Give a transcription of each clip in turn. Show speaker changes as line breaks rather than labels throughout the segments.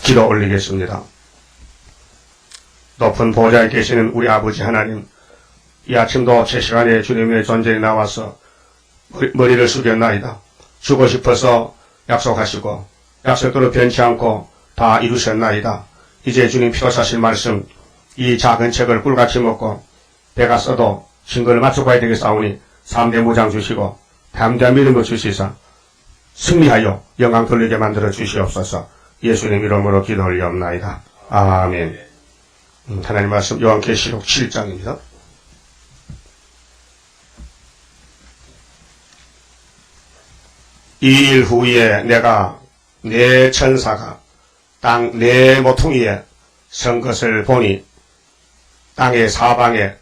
기도 올리겠습니다. 높은 보좌에 계시는 우리 아버지 하나님, 이 아침도 제 시간에 주님의 존재에 나와서 머리를 숙였나이다. 주고 싶어서 약속하시고 약속대로 변치 않고 다 이루셨나이다. 이제 주님 피로 사실 말씀, 이 작은 책을 꿀같이 먹고 배가 써도 신거를 맞추고 가야 되겠사오니 3대 무장 주시고 담대한 믿음을 주시사 승리하여 영광 돌리게 만들어 주시옵소서. 예수님 이름으로 기도 올리옵나이다. 아멘. 하나님 말씀 요한계시록 7장입니다. 이 일 후에 내가 네 천사가 땅 네 모퉁이에 선 것을 보니 땅의 사방에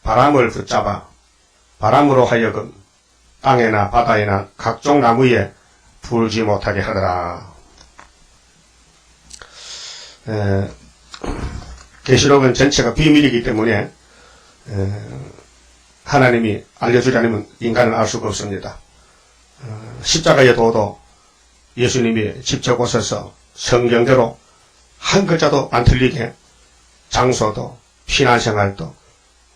바람을 붙잡아 바람으로 하여금 땅에나 바다에나 각종 나무에 불지 못하게 하더라. 계시록은 전체가 비밀이기 때문에 하나님이 알려주지 않으면 인간은 알 수가 없습니다. 십자가의 도도 예수님이 직접 오셔서 성경대로 한 글자도 안 틀리게 장소도 신앙생활도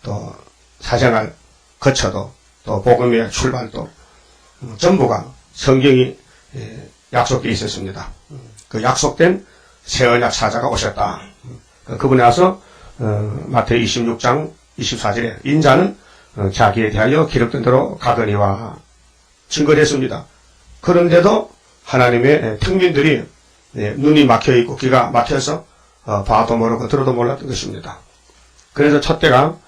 또 사생활 거쳐도 또 복음의 출발도 전부가 성경이 약속되어 있었습니다. 그 약속된 새 언약 사자가 오셨다. 그분이 와서 마태오 26장 24절에 인자는 자기에 대하여 기록된 대로 가더니와 증거를 했습니다. 그런데도 하나님의 평민들이 눈이 막혀있고 귀가 막혀서 봐도 모르고 들어도 몰랐던 것입니다. 그래서 첫 때가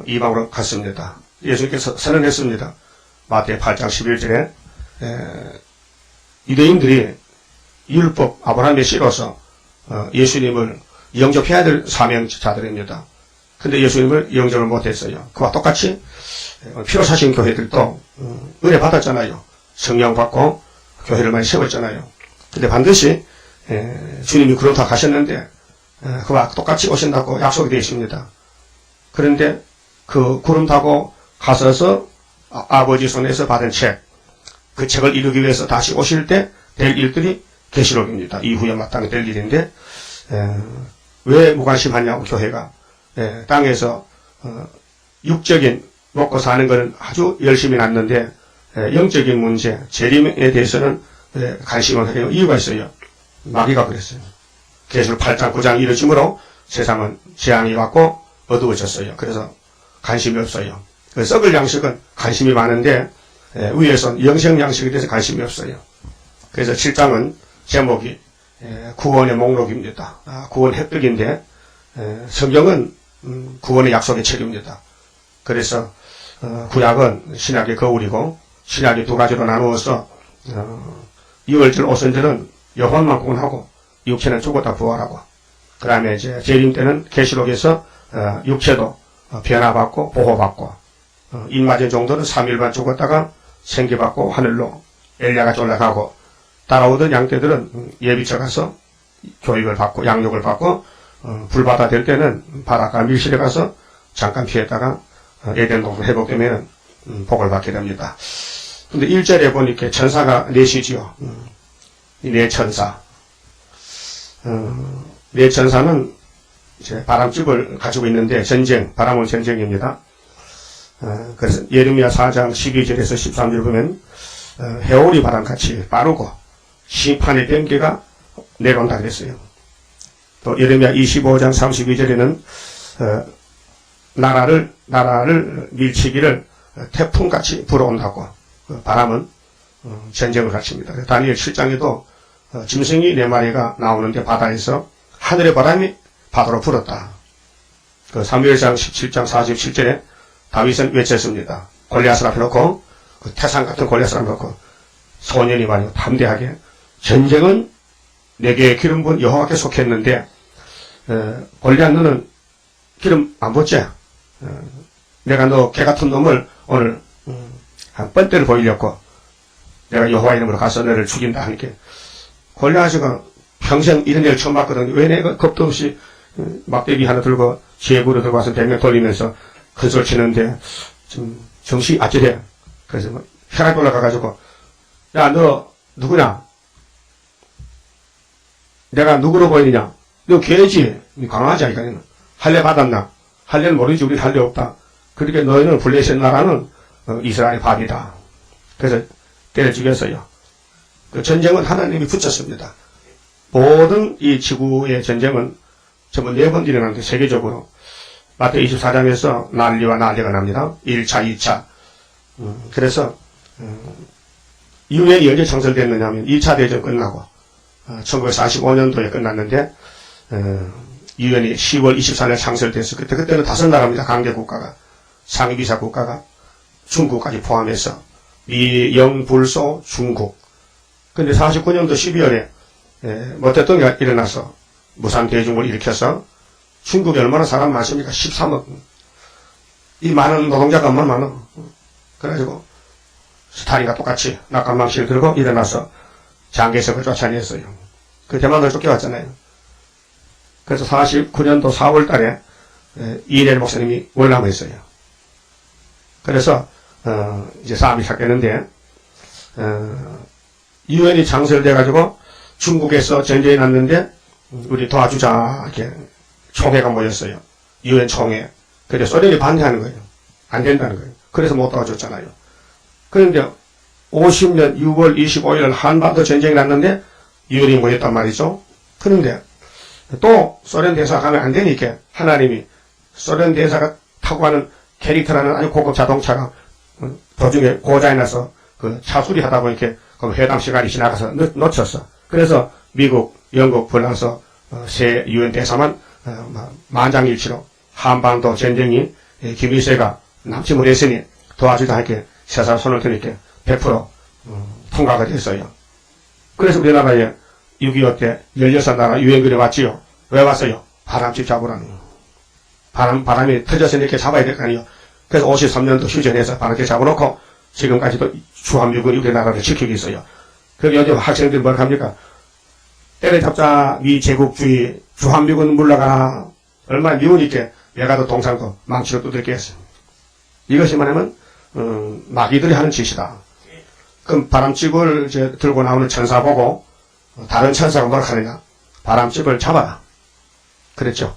이방으로 갔습니다. 예수님께서 선언했습니다. 마태오 8장 11절에 유대인들이 율법 아브라함의 씨로서 예수님을 영접해야 될 사명자들입니다. 근데 예수님을 영접을 못했어요. 그와 똑같이 피로 사신 교회들도 은혜 받았잖아요. 성령 받고 교회를 많이 세웠잖아요. 근데 반드시 주님이 구름 타 가셨는데 그와 똑같이 오신다고 약속이 되어 있습니다. 그런데 그 구름 타고 가셔서 아버지 손에서 받은 책, 그 책을 이루기 위해서 다시 오실 때 될 일들이 계시록입니다. 이후에 마땅히 될 일인데 왜 무관심하냐고 교회가 땅에서 육적인 먹고 사는 것은 아주 열심히 났는데 영적인 문제, 재림에 대해서는 관심을 하게 이유가 있어요. 마귀가 그랬어요. 계시록 8장 9장 이루어짐으로 세상은 재앙이 왔고 어두워졌어요. 그래서 관심이 없어요. 그 썩을 양식은 관심이 많은데 위에선 영생 양식에 대해서 관심이 없어요. 그래서 7장은 제목이 구원의 목록입니다. 구원 획득인데 성경은 구원의 약속의 책입니다. 그래서 구약은 신약의 거울이고 신약이 두 가지로 나누어서 6월절 오순절은 영혼만 구원하고 육체는 죽었다 부활하고 그 다음에 이제 재림 때는 계시록에서 육체도 변화받고 보호받고 입맞은 정도는 3일만 죽었다가 생기받고 하늘로 엘리야가 올라가고 따라오던 양떼들은 예비처 가서 교육을 받고 양육을 받고 불바다 될 때는 바닷가 밀실에 가서 잠깐 피했다가 에덴 동산 회복되면 복을 받게 됩니다. 근데 1절에 보니까 천사가 넷이지요. 이 네 천사. 네 천사는 이제 바람집을 가지고 있는데 전쟁, 바람은 전쟁입니다. 그래서 예레미야 4장 12절에서 13절 보면 해오리 바람같이 빠르고 심판의 번개가 내려온다 그랬어요. 또 예레미야 25장 32절에는 나라를 밀치기를 태풍같이 불어온다고. 바람은 전쟁을 가르칩니다. 다니엘 7장에도 짐승이 4마리가 나오는데 바다에서 하늘의 바람이 바다로 불었다. 그 사무엘상 17장 47절에 다윗은 외쳤습니다. 골리앗을 앞에 놓고 그 태산 같은 골리앗을 앞에 놓고 소년이 말이요 담대하게 전쟁은 내게 기름 부은 여호와께 속했는데 골리앗 너는 기름 안 붓지? 내가 너 개같은 놈을 오늘 한 뻔때를 보이려고 내가 여호와 이름으로 가서 너를 죽인다 하니까 골리앗이가 평생 이런 일을 처음 봤거든요. 왜 내가 겁도 없이 막대기 하나 들고 제구로 들고 와서 100명 돌리면서 큰소리 치는데 좀 정신이 아찔해. 그래서 혈압이 올라가가지고 야 너 누구냐? 내가 누구로 보이느냐? 너 개지. 강하지 않으니까. 할례 받았나? 할례는 모르지. 우리 할례 없다. 그렇게 너희는 블레셋 나라는 이스라엘의 밥이다. 그래서 때려 죽였어요. 그 전쟁은 하나님이 붙였습니다. 모든 이 지구의 전쟁은 전부 4번 일어나는데 세계적으로 마태 24장에서 난리와 난리가 납니다. 1차, 2차. 그래서 유엔이 언제 창설됐느냐 하면 2차 대전 끝나고 1945년도에 끝났는데 유엔이 10월 24일 창설돼서 그때는 5나라입니다. 강대 국가가. 상위비사 국가가 중국까지 포함해서 미, 영, 불소, 중국. 근데 49년도 12월에 모태동이가 일어나서 무산대중을 일으켜서 중국에 얼마나 사람 많습니까? 13억. 이 많은 노동자가 얼마나 많아. 그래가지고 스타린과 똑같이 낙관망치를 들고 일어나서 장개석을 쫓아냈어요. 그 대만으로 쫓겨왔잖아요. 그래서 49년도 4월 달에 이인엘 목사님이 월남했어요. 그래서 이제 싸움이 시작했는데 유엔이 창설돼가지고 중국에서 전쟁이 났는데 우리 도와주자 이렇게 총회가 모였어요. 유엔 총회. 근데 소련이 반대하는 거예요. 안 된다는 거예요. 그래서 못 도와줬잖아요. 그런데 50년 6월 25일 한반도 전쟁이 났는데 유엔이 모였단 말이죠. 그런데 또 소련 대사가 가면 안 되니까 하나님이 소련 대사가 타고 가는 캐릭터라는 아주 고급 자동차가 도중에 고장이 나서 그 차 수리하다 보니까 그 회담 시간이 지나가서 놓쳤어. 그래서 미국, 영국, 프랑스 새 유엔 대사만 만장일치로 한반도 전쟁이 김일세가 남지 못했으니 도와주자 이렇게 세상 손을 드니까 100% 통과가 됐어요. 그래서 우리나라에 6.25 때 16나라 유엔군이 왔지요. 왜 왔어요? 바람집 잡으라는. 바람이 터져서 이렇게 잡아야 될 거 아니에요. 그래서 53년도 휴전해서 바람집 잡아놓고 지금까지도 주한미군이 우리나라를 지키고 있어요. 그리고 요즘 학생들이 뭘 합니까? 때려잡자 미제국주의 주한미군 물러가라. 얼마나 미우니까 외가도 동상도 망치로 두들겨 했어요. 이것이 뭐냐면 마귀들이 하는 짓이다. 그럼 바람집을 이제 들고 나오는 천사 보고 다른 천사가 뭐라 하느냐? 바람집을 잡아라. 그랬죠.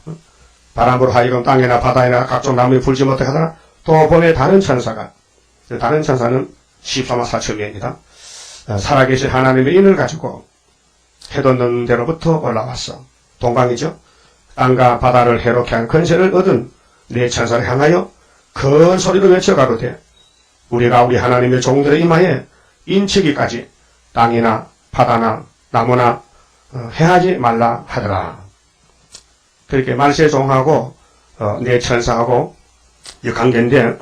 바람으로 하여금 땅이나 바다에나 각종 나무에 불지 못하게 하다가 또 보내 다른 천사가, 다른 천사는 14만 4천 명입니다. 살아계신 하나님의 인을 가지고 해돋는 데로부터 올라왔어. 동강이죠. 땅과 바다를 해롭게 한 권세를 얻은 네 천사를 향하여 큰 소리로 외쳐가로되 우리가 우리 하나님의 종들의 이마에 인치기까지 땅이나 바다나 나무나 해하지 말라 하더라. 그렇게 말세종하고 네 천사하고 이 관계인데,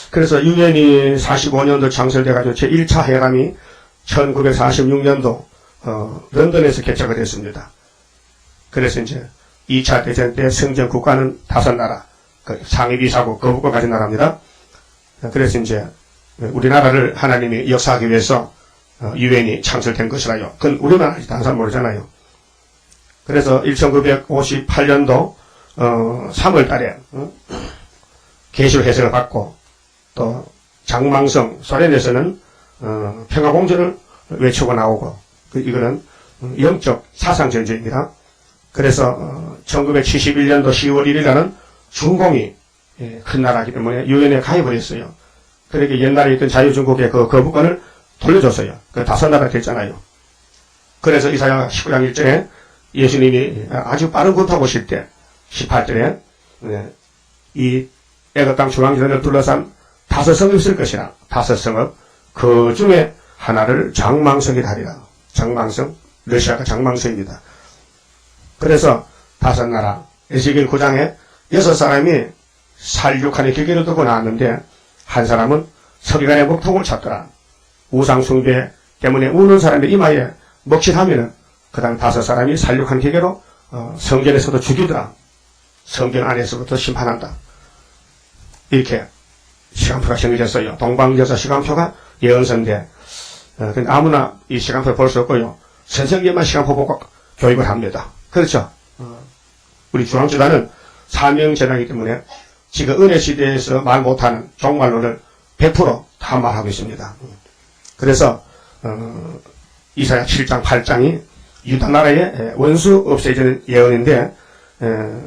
그래서 유엔이 45년도 창설돼가지고 제1차 회담이 1946년도 런던에서 개최가 됐습니다. 그래서 이제 2차 대전 때 승전 국가는 5나라, 상위비사국 거부권 가진 나라입니다. 그래서 이제 우리나라를 하나님이 역사하기 위해서 유엔이 창설된 것이라요. 그건 우리나라 다른 사람 모르잖아요. 그래서 1958년도 3월 달에 계시록 해석을 받고 또 장망성 소련에서는 평화공주를 외치고 나오고 이거는 영적 사상전쟁입니다. 그래서 1971년도 10월 1일에는 중공이 큰 나라이기 때문에 유엔에 가입을 했어요. 그렇게 옛날에 있던 자유중국의 그 거부권을 돌려줬어요. 그 5나라 됐잖아요. 그래서 이사야 19장 1절에 예수님이 아주 빠른 구타 오실 때 18절에 이 애굽 땅 중앙지대를 둘러싼 5성읍이 있을 것이라. 5성읍 그 중에 하나를 장망성이라 하리라. 장망성, 러시아가 장망성입니다. 그래서 5나라 에스겔 9장에 6사람이 살육하는 기계를 들고 나왔는데 한 사람은 서기관의 목통을 찾더라. 우상숭배 때문에 우는 사람의 이마에 먹칠하면은 그 다음 5사람이 살육한 기계로 성전에서도 죽이더라. 성전 안에서부터 심판한다. 이렇게 시간표가 정해졌어요. 동방여사 시간표가 예언서인데 근데 아무나 이 시간표를 볼 수 없고요. 선생님만 시간표 보고 교육을 합니다. 그렇죠. 우리 중앙주단은 사명제라기 때문에 지금 은혜 시대에서 말 못하는 종말론을 100% 다 말하고 있습니다. 그래서 이사야 7장 8장이 유다 나라의 원수 없애지는 예언인데,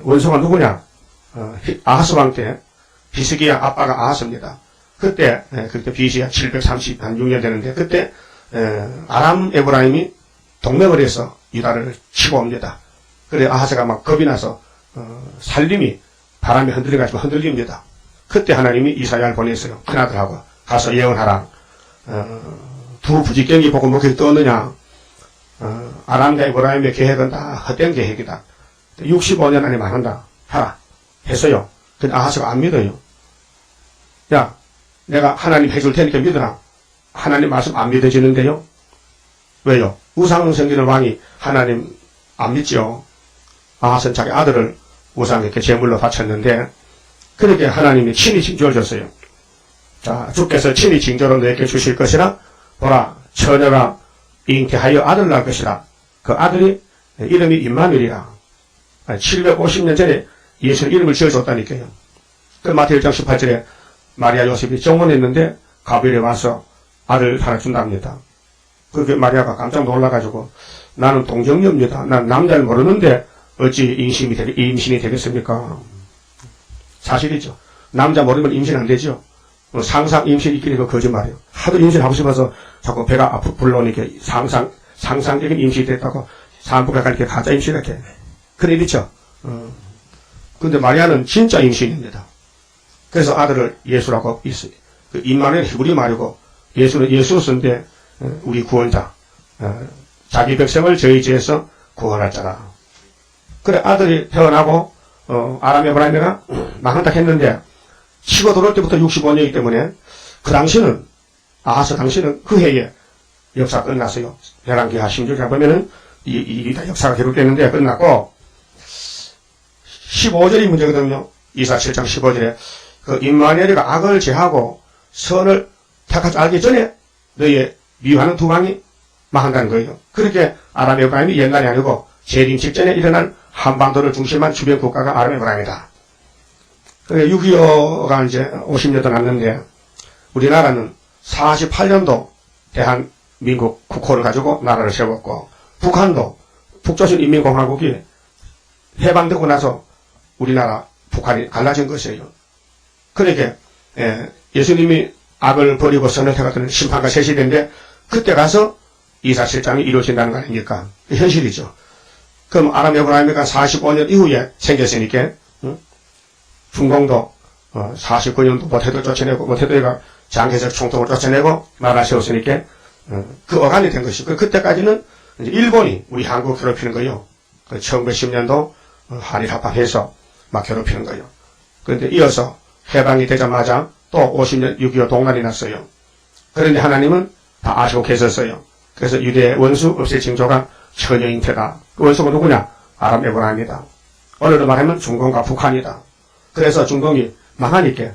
원수가 누구냐? 아하스 왕 때 히스기야 아빠가 아하스입니다. 그때 BC가 736년 되는데, 그때 아람 에브라임이 동맹을 해서 유다를 치고 옵니다. 그래 아하스가 막 겁이 나서 살림이 바람에 흔들려가지고 흔들립니다. 그때 하나님이 이사야를 보냈어요. 큰아들하고 가서 예언하라. 두 부지경이 보고 목에 떠느냐. 아람과 에브라임의 계획은 다 헛된 계획이다. 65년 안에 망한다. 하라. 했어요. 근데 아하스가 안 믿어요. 야, 내가 하나님 해줄 테니까 믿어라. 하나님 말씀 안 믿어지는데요. 왜요? 우상 섬기는 왕이 하나님 안 믿죠. 아하스는 자기 아들을 우상에게 제물로 바쳤는데, 그렇게 하나님이 친히 징조를 줬어요. 자, 주께서 친히 징조로 너에게 주실 것이라, 보라, 처녀가 잉태하여 아들 낳을 것이라. 그 아들이 이름이 임마누엘이라. 750년 전에 예수는 이름을 지어줬다니까요. 그 마태복음 1장 18절에 마리아 요셉이 정원했는데 가브리엘이 와서 아들 하나 준답니다. 그렇게 마리아가 깜짝 놀라가지고 나는 동정녀입니다. 난 남자를 모르는데 어찌 임신이 되겠습니까? 사실이죠. 남자 모르면 임신 안 되죠. 상상 임신이 있긴 그 거짓말이에요. 하도 임신하고 싶어서 자꾸 배가 불러오니까 상상적인 임신이 됐다고 산부가 가니까 가짜 임신 이렇게. 그런 일 있죠. 근데 마리아는 진짜 임신입니다. 그래서 아들을 예수라고 있어요. 그 임마누엘 히브리 말이고 예수는 예수스인데 우리 구원자. 자기 백성을 저희 죄에서 구원할 자라. 그래 아들이 태어나고 아람 에브라임이가 망한다 했는데 치고 들어올 때부터 65년이기 때문에 그 당시는 아하스 당시는 그 해에 역사가 끝났어요. 열왕기하 16장 보면은 이 역사가 기록되는데 끝났고 15절이 문제거든요. 이사 7장 15절에 그 임마누엘이가 악을 제하고 선을 택하지 알기 전에 너희의 미워하는 두 왕이 망한다는 거예요. 그렇게 아람 에브라임이 옛날이 아니고 재림 직전에 일어난 한반도를 중심한 주변 국가가 아람 에브라임이다. 6.25가 이제 50년도 났는데 우리나라는 48년도 대한민국 국호를 가지고 나라를 세웠고 북한도 북조선인민공화국이 해방되고 나서 우리나라 북한이 갈라진 것이에요. 그러니까 예수님이 악을 버리고 선을 택하던 심판과 세시대인데 그때 가서 이사실장이 이루어진다는 거 아닙니까? 현실이죠. 그럼 아람 에브라임이가 45년 이후에 생겼으니까 중공도 49년도 모태도 쫓아내고 모태도가 장개적 총통을 쫓아내고 나라 세웠으니까 그 어간이 된 것이고 그때까지는 이제 일본이 우리 한국 괴롭히는 거예요. 1910년도 한일 합방해서 막 괴롭히는 거예요. 그런데 이어서 해방이 되자마자 또 50년 6.25 동란이 났어요. 그런데 하나님은 다 아시고 계셨어요. 그래서 유대의 원수 없앨 징조가 처녀잉태다. 그 원수가 누구냐? 아람 에브라임이다. 오늘로 말하면 중공과 북한이다. 그래서 중공이 망하니까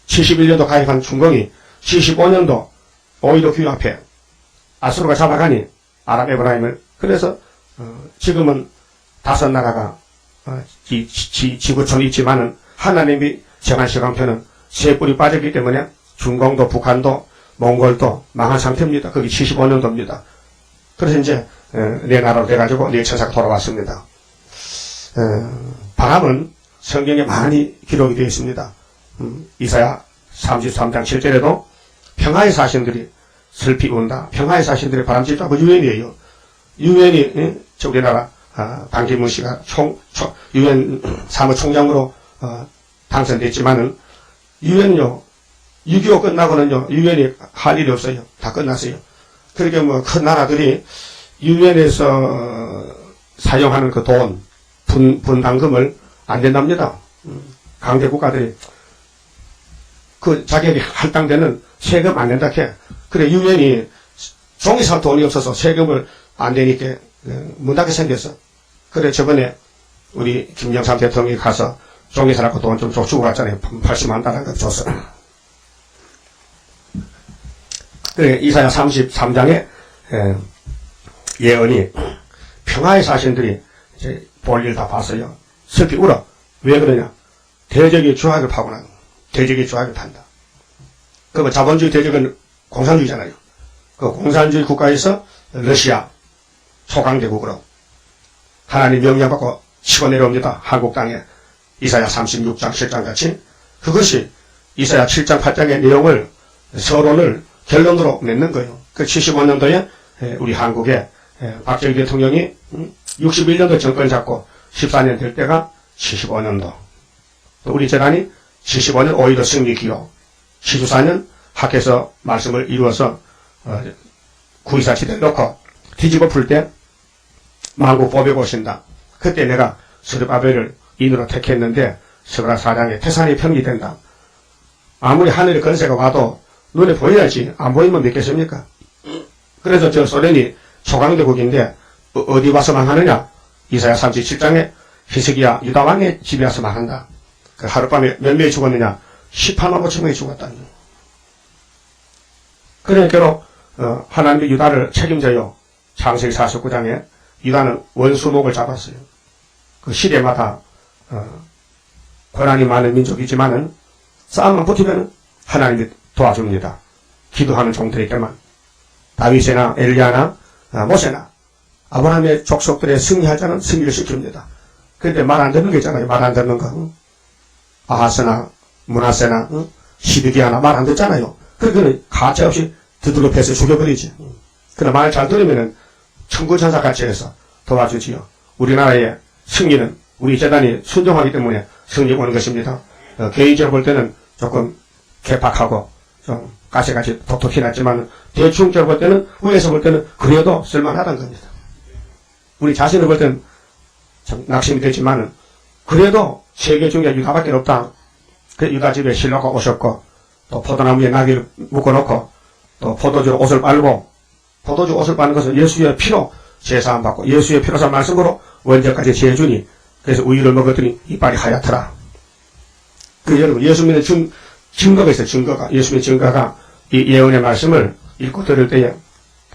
71년도 가입한 중공이 75년도 오히려 귀 앞에 아수르가 잡아가니 아람 에브라임을 그래서 지금은 5나라가 지구촌이 있지만은 하나님이 정한 시간표는 세 뿔이 빠졌기 때문에 중공도 북한도 몽골도 망한 상태입니다. 그게 75년도입니다. 그래서 이제 내 나라로 돼가지고 내 천사가 돌아왔습니다. 바람은 성경에 많이 기록이 되어 있습니다. 이사야 33장 7절에도 평화의 사신들이 슬피 운다. 평화의 사신들의 바람직하고 유엔이에요. 유엔이 우리나라 반기문 씨가 유엔 사무총장으로 당선됐지만은 유엔은요 6.25 끝나고는요 유엔이 할 일이 없어요. 다 끝났어요. 그러니까 뭐 큰 나라들이 유엔에서 사용하는 그 돈 분담금을 안 된답니다. 강대 국가들이 그 자격이 할당되는 세금 안 낸다 해. 그래 유엔이 종이 살 돈이 없어서 세금을 안 내니까 문 닫게 생겼어. 그래 저번에 우리 김영삼 대통령이 가서 종이 사라고 돈 좀 주고 갔잖아요. 80만 달러가 줬어. 그래 이사야 33장에 예언이 평화의 사신들이 이제 볼일 다 봤어요. 슬피 울어. 왜 그러냐? 대적이 주악을 파고나. 대적이 주악을 판다. 그러면 자본주의 대적은 공산주의잖아요. 그 공산주의 국가에서 러시아, 초강대국으로 하나님 명령받고 치고 내려옵니다. 한국 땅에 이사야 36장 7장 같이 그것이 이사야 7장 8장의 내용을 서론을 결론으로 맺는 거예요. 그 75년도에 우리 한국에 박정희 대통령이 61년도 정권 잡고 14년 될 때가 75년도. 또 우리 재단이 75년 5.15 승리 기호 74년 학회에서 말씀을 이루어서 9.24 시대를 놓고 뒤집어 풀 때 만국 보배고 오신다. 그때 내가 스룹바벨을 인으로 택했는데 스가랴 4장에 태산이 평리된다. 아무리 하늘의 건세가 와도 눈에 보여야지 안 보이면 믿겠습니까? 그래서 저 소련이 초강대국인데 어디 와서 망하느냐? 이사야 37장에 히스기야 유다 왕의 집에 와서 망한다. 그 하룻밤에 몇 명이 죽었느냐? 18만 5천 명이 죽었다. 그러니까 하나님이 유다를 책임져요. 창세기 49장에 유다는 원수목을 잡았어요. 그 시대마다 고난이 많은 민족이지만은 싸움만 붙으면 하나님이 도와줍니다. 기도하는 종들이 때만 다윗이나 엘리야나 모세나 아브라함의 족속들의 승리할 자는 승리를 시킵니다. 그런데 말 안 듣는 게 있잖아요. 말 안 듣는 거. 아하스나 문하세나 시드기야나 말 안 듣잖아요. 그러니까 가차없이 두들겨 패서 죽여버리지. 그러나 말 잘 들으면은 천구천사 같이 해서 도와주지요. 우리나라의 승리는 우리 재단이 순종하기 때문에 승리가 오는 것입니다. 개인적으로 볼 때는 조금 개팍하고 좀 가시같이 톡톡히 났지만 대충적으로 볼 때는 위에서 볼 때는 그래도 쓸만하다는 겁니다. 우리 자신을 볼 때는 참 낙심이 되지만은 그래도 세계 중에 유다밖에 없다. 그 유다 집에 신라가 오셨고 또 포도나무에 나귀를 묶어놓고 또 포도주로 옷을 빨고 포도주 옷을 빨는 것은 예수의 피로 제사함 받고 예수의 피로서 말씀으로 원죄까지 제주니 그래서 우유를 먹었더니 이빨이 하얗더라. 그 여러분 예수 믿는 증거가 있어요. 증거가 예수의 증거가 이 예언의 말씀을 읽고 들을 때에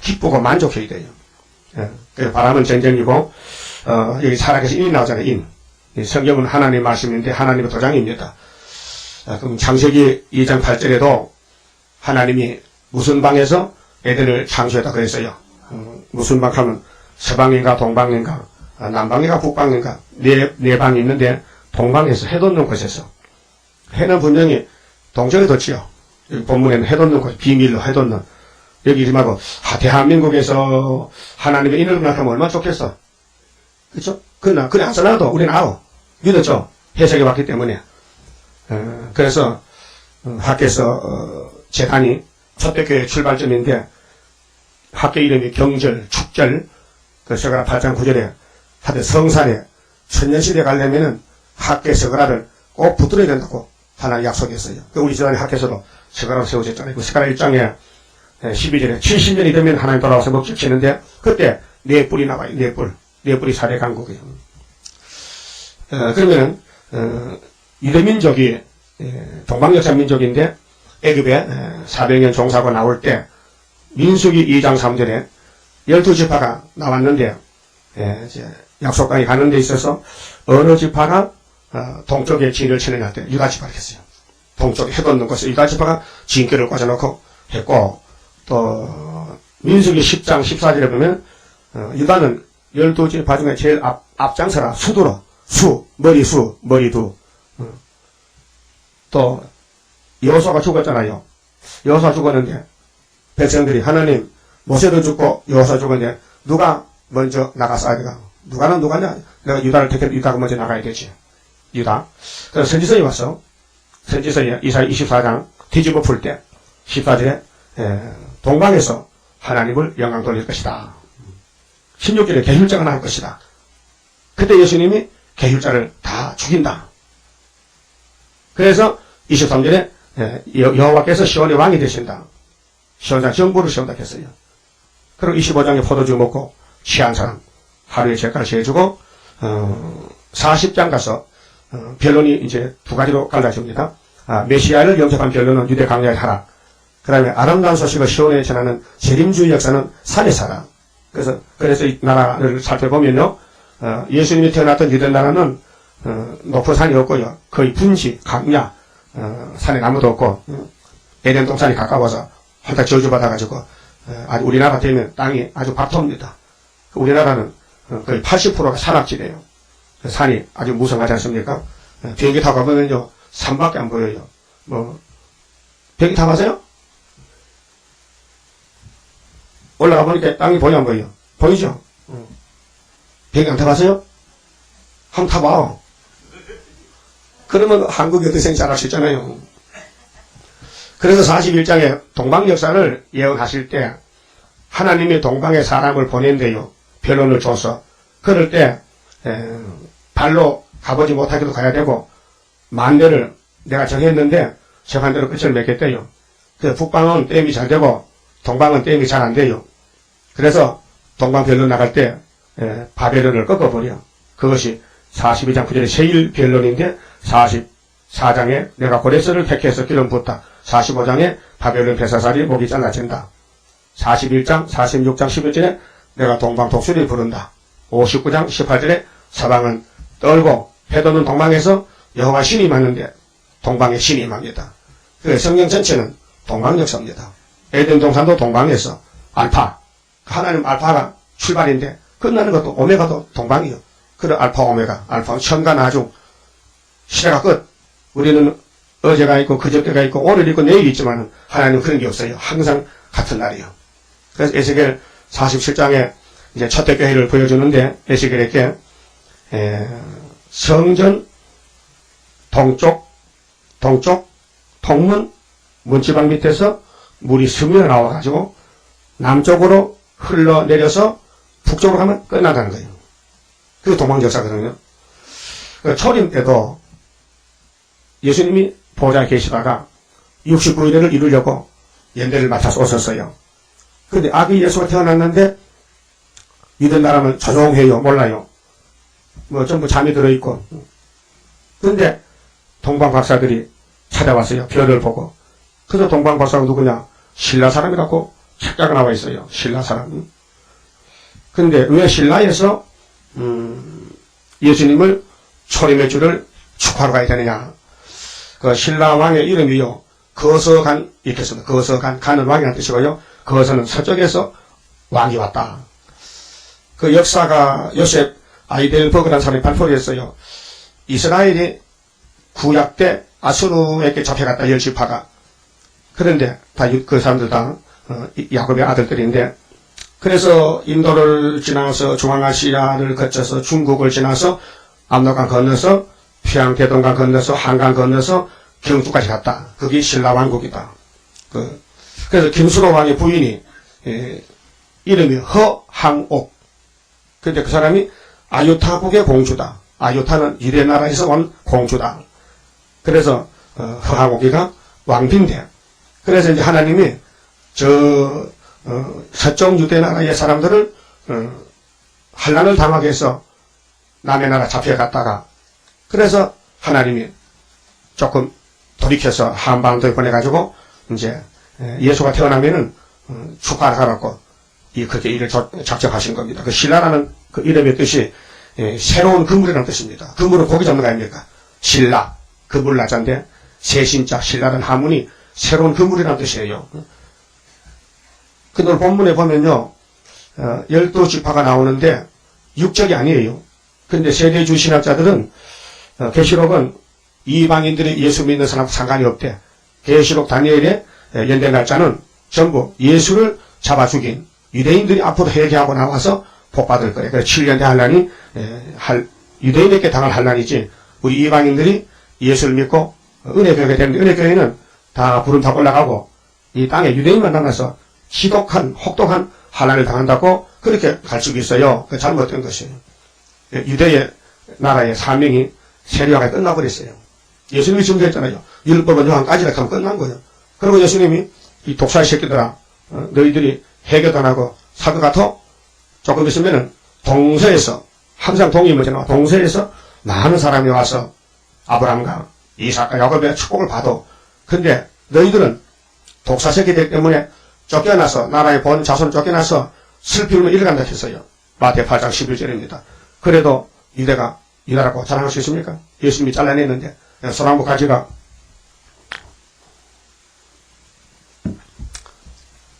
기쁘고 만족해야 돼요. 예. 바람은 전쟁이고 여기 살아계신 인이 나오잖아요. 인. 이 성경은 하나님의 말씀인데 하나님의 도장입니다. 그럼 창세기 2장 8절에도 하나님이 무슨 방에서 에덴을 창조했다 그랬어요. 무슨 방 하면 서방인가 동방인가 남방인가 북방인가 네 방이 있는데 동방에서 해 돋는 곳에서 해는 분명히 동쪽에 돋지요. 여기 본문에는 해 돋는 곳 비밀로 해 돋는 여기 이리 말고 대한민국에서 하나님의 인을 생각하면 얼마나 좋겠어. 그렇죠? 그러나 그래 안 써놔도 우리는 아우 믿었죠. 해석이 왔기 때문에 그래서 학교에서 재단이 초대교회 출발점인데 학교 이름이 경절, 축절 그 서가라 8장 9절에 하여튼 성산에 천년시대 가려면은 학교 서가라를 꼭 붙들어야 된다고 하나님 약속했어요. 우리 재단이 학교에서도 서가라를 세워졌잖아요. 그 서가라 1장에 12절에 70년이 되면 하나님 돌아와서 목줄 치는데 그때 네 뿔이 나와요. 네 뿔. 네 뿔이 사대 강국이에요. 그러면은 유대민족이 동방역사 민족인데 애굽에 400년 종사하고 나올 때 민수기 2장 3절에 12지파가 나왔는데 이제 약속 땅에 가는 데 있어서 어느 지파가 동쪽에 진을 치느냐 할 때 유다지파를 했어요. 동쪽에 해돋는 곳에 유다지파가 진길을 꽂아놓고 했고 또 민수기 10장 14절에 보면 유다는 12지파 중에 제일 앞장서라 수두로 머리수 머리두 또 여호수아가 죽었잖아요. 여호수아 죽었는데 백성들이 하나님 모세도 죽고 여호수아 죽었는데 누가 먼저 나가서 내가 누가는 누가냐? 내가 유다를 택했는데 유다가 먼저 나가야 되지. 유다. 그래서 선지서에 왔어. 선지서에 이사야 24장 뒤집어 풀 때 14절에 동방에서 하나님을 영광 돌릴 것이다. 16절에 계율자가 나올 것이다. 그때 예수님이 계율자를 다 죽인다. 그래서 23절에 여호와께서 시온의 왕이 되신다. 시온장 정부를 세운다 했어요. 그리고 25장에 포도주 먹고 취한 사람 하루에 제가를 해주고 40장 가서 변론이 이제 두 가지로 갈라집니다. 메시아를 영접한 변론은 유대 강야에 하라. 그 다음에 아름다운 소식을 시온에 전하는 재림주의 역사는 산에 살아. 그래서 이 나라를 살펴보면요. 예수님이 태어났던 유대 나라는 높은 산이 없고요. 거의 분지, 강야, 산에 나무도 없고 에덴 동산이 가까워서 활짝 저주받아가지고 아주 우리나라 되면 땅이 아주 밥톱입니다. 우리나라는 거의 80%가 산악지대예요. 산이 아주 무성하지 않습니까? 비행기 타고 가보면요, 산밖에 안 보여요. 비행기 타봤어요? 올라가 보니까 땅이 보여, 안 보여? 보이죠? 비행기 안 타봤어요? 한번 타봐. 그러면 한국이 어떻게 잘할 수 있잖아요. 그래서 41장에 동방 역사를 예언하실 때 하나님이 동방에 사람을 보낸대요. 변론을 줘서. 그럴 때 발로 가보지 못하게도 가야 되고 만대를 내가 정했는데 정한 대로 끝을 맺겠대요. 그 북방은 댐이 잘 되고 동방은 댐이 잘 안 돼요. 그래서 동방 변론 나갈 때 바벨론을 꺾어버려. 그것이 42장 9절의 세일 변론인데 44장에 내가 고레스를 택해서 기름 붓다. 45장에 바벨론 폐사살이 목이 잘라진다. 41장 46장 11절에 내가 동방 독수리를 부른다. 59장 18절에 서방은 떨고 해도는 동방에서 여호와 신이 임하는데 동방에 신이 임합니다. 그 성경 전체는 동방 역사입니다. 에덴 동산도 동방에서 알파, 하나님 알파가 출발인데 끝나는 것도 오메가도 동방이요. 그래 알파 오메가, 알파는 천과 나중, 시대가 끝. 우리는 어제가 있고 그저께가 있고 오늘 있고 내일 있지만 하나님은 그런 게 없어요. 항상 같은 날이요. 그래서 에스겔 47장에 이제 첫대 교회를 보여주는데 에스겔에게 성전 동쪽 통문 문지방 밑에서 물이 스며 나와가지고 남쪽으로 흘러내려서 북쪽으로 가면 끝나가는 거예요. 그게 동방 역사거든요. 초림 때도 예수님이 보좌에 계시다가 69일을 이루려고 연대를 맡아서 오셨어요. 그런데 아기 예수가 태어났는데 유대 나라는 조용해요. 몰라요. 전부 잠이 들어있고. 그런데 동방 박사들이 찾아왔어요. 별을 보고. 그래서 동방 박사가 누구냐? 신라 사람이라고 책자가 나와 있어요. 신라 사람. 근데 왜 신라에서 예수님을 초림의 주를 축하하러 가야 되느냐? 그 신라 왕의 이름이요. 거서간 이렇게 씁니다. 거서간, 간은 왕이라는 뜻이고요. 거서는 서쪽에서 왕이 왔다. 그 역사가 요셉 아이델버그라는 사람이 발표를 했어요. 이스라엘이 구약 때 아수르에게 잡혀갔다, 10지파가. 그런데 다 그 사람들 다 야곱의 아들들인데, 그래서 인도를 지나서 중앙아시아를 거쳐서 중국을 지나서 압록강 건너서 평양대동강 건너서 한강 건너서 경주까지 갔다. 그게 신라왕국이다. 그래서 김수로 왕의 부인이 이름이 허항옥. 근데 그 사람이 아유타국의 공주다. 아유타는 유대 나라에서 온 공주다. 그래서 허항옥이가 왕비인데, 그래서 이제 하나님이 서쪽 유대 나라의 사람들을 환난을 당하게 해서 남의 나라 잡혀갔다가, 그래서 하나님이 조금 돌이켜서 한반도에 보내가지고 이제 예수가 태어나면은 축하하라고 그렇게 일을 작정하신 겁니다. 그 신라라는 그 이름의 뜻이 새로운 그물이라는 뜻입니다. 그물은 고기 잡는 거 아닙니까? 신라, 그물 나자인데 세신자 신라라는 한문이 새로운 그물이라는 뜻이에요. 근데 오늘 본문에 보면요, 12지파가 나오는데 육적이 아니에요. 근데 세대주 신학자들은 계시록은 이방인들이 예수 믿는 사람 상관이 없대. 계시록 다니엘의 연대 날짜는 전부 예수를 잡아 죽인 유대인들이 앞으로 회개하고 나와서 복받을 거예요. 그래서 7년대 환란이 유대인에게 당할 환란이지, 우리 이방인들이 예수를 믿고 은혜교회가 되는데, 은혜교회는 다 구름 타고 올라가고 이 땅에 유대인만 남아서 혹독한 환란을 당한다고 그렇게 가르치고 있어요. 그 잘못된 것이에요. 유대의 나라의 사명이 세리화가 끝나버렸어요. 예수님이 증거했잖아요. 율법은 요한까지라 하면 끝난 거예요. 그리고 예수님이 이 독사의 새끼들아, 너희들이 해결도 안 하고 사도 같아? 조금 있으면은 동서에서, 항상 동이 뭐잖아. 동서에서 많은 사람이 와서 아브라함과 이삭과 야곱의 축복을 받아. 근데 너희들은 독사 새끼들 때문에 쫓겨나서, 나라의 본 자손을 쫓겨나서 슬피 울며 일어간다 했어요. 마태 8장 11절입니다. 그래도 유대가 이 나라고 자랑할 수 있습니까? 예수님이 잘라냈는데, 소나무 가지가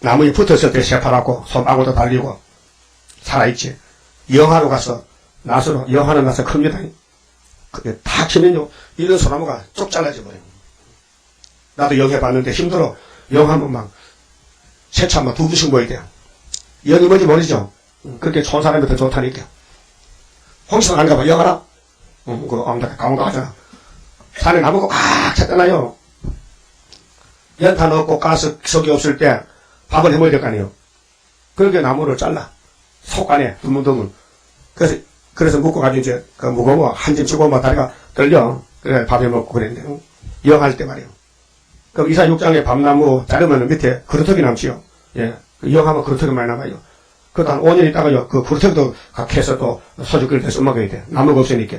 나무에 붙었을 때 새파랗고 손방울도 달리고 살아있지. 영하로 가서, 낫으로, 영하는 나서 큽니다. 그게 탁 치면요, 이런 소나무가 쭉 잘라져 버려요. 나도 영 해봤는데 힘들어. 영 하면 막, 세차 막 2두씩 모여야 돼요. 영이 뭔지 모르죠? 그렇게 좋은 사람이 더 좋다니까. 홍시성 안 가봐, 영 알아? 그거 강원도 가잖아. 산에 나무가 꽉 찼잖아요. 연탄 없고 가스, 석이 없을 때 밥을 해먹어야 될 거 아니에요. 그렇게 나무를 잘라. 속 안에 드문드문. 그래서 묶어가지고 이제, 그 무거워. 한 점 치고 뭐 다리가 떨려. 그래, 밥 해먹고 그랬는데. 영할 때 말이에요. 그럼 이사 6장에 밤나무 자르면 밑에 그루터기 남지요. 예. 영하면 그루터기 많이 남아요. 그 다음 5년 있다가요, 그 그루터기도 각해서 또 소주 끓일 때 써먹어야 돼. 나무가 없으니까.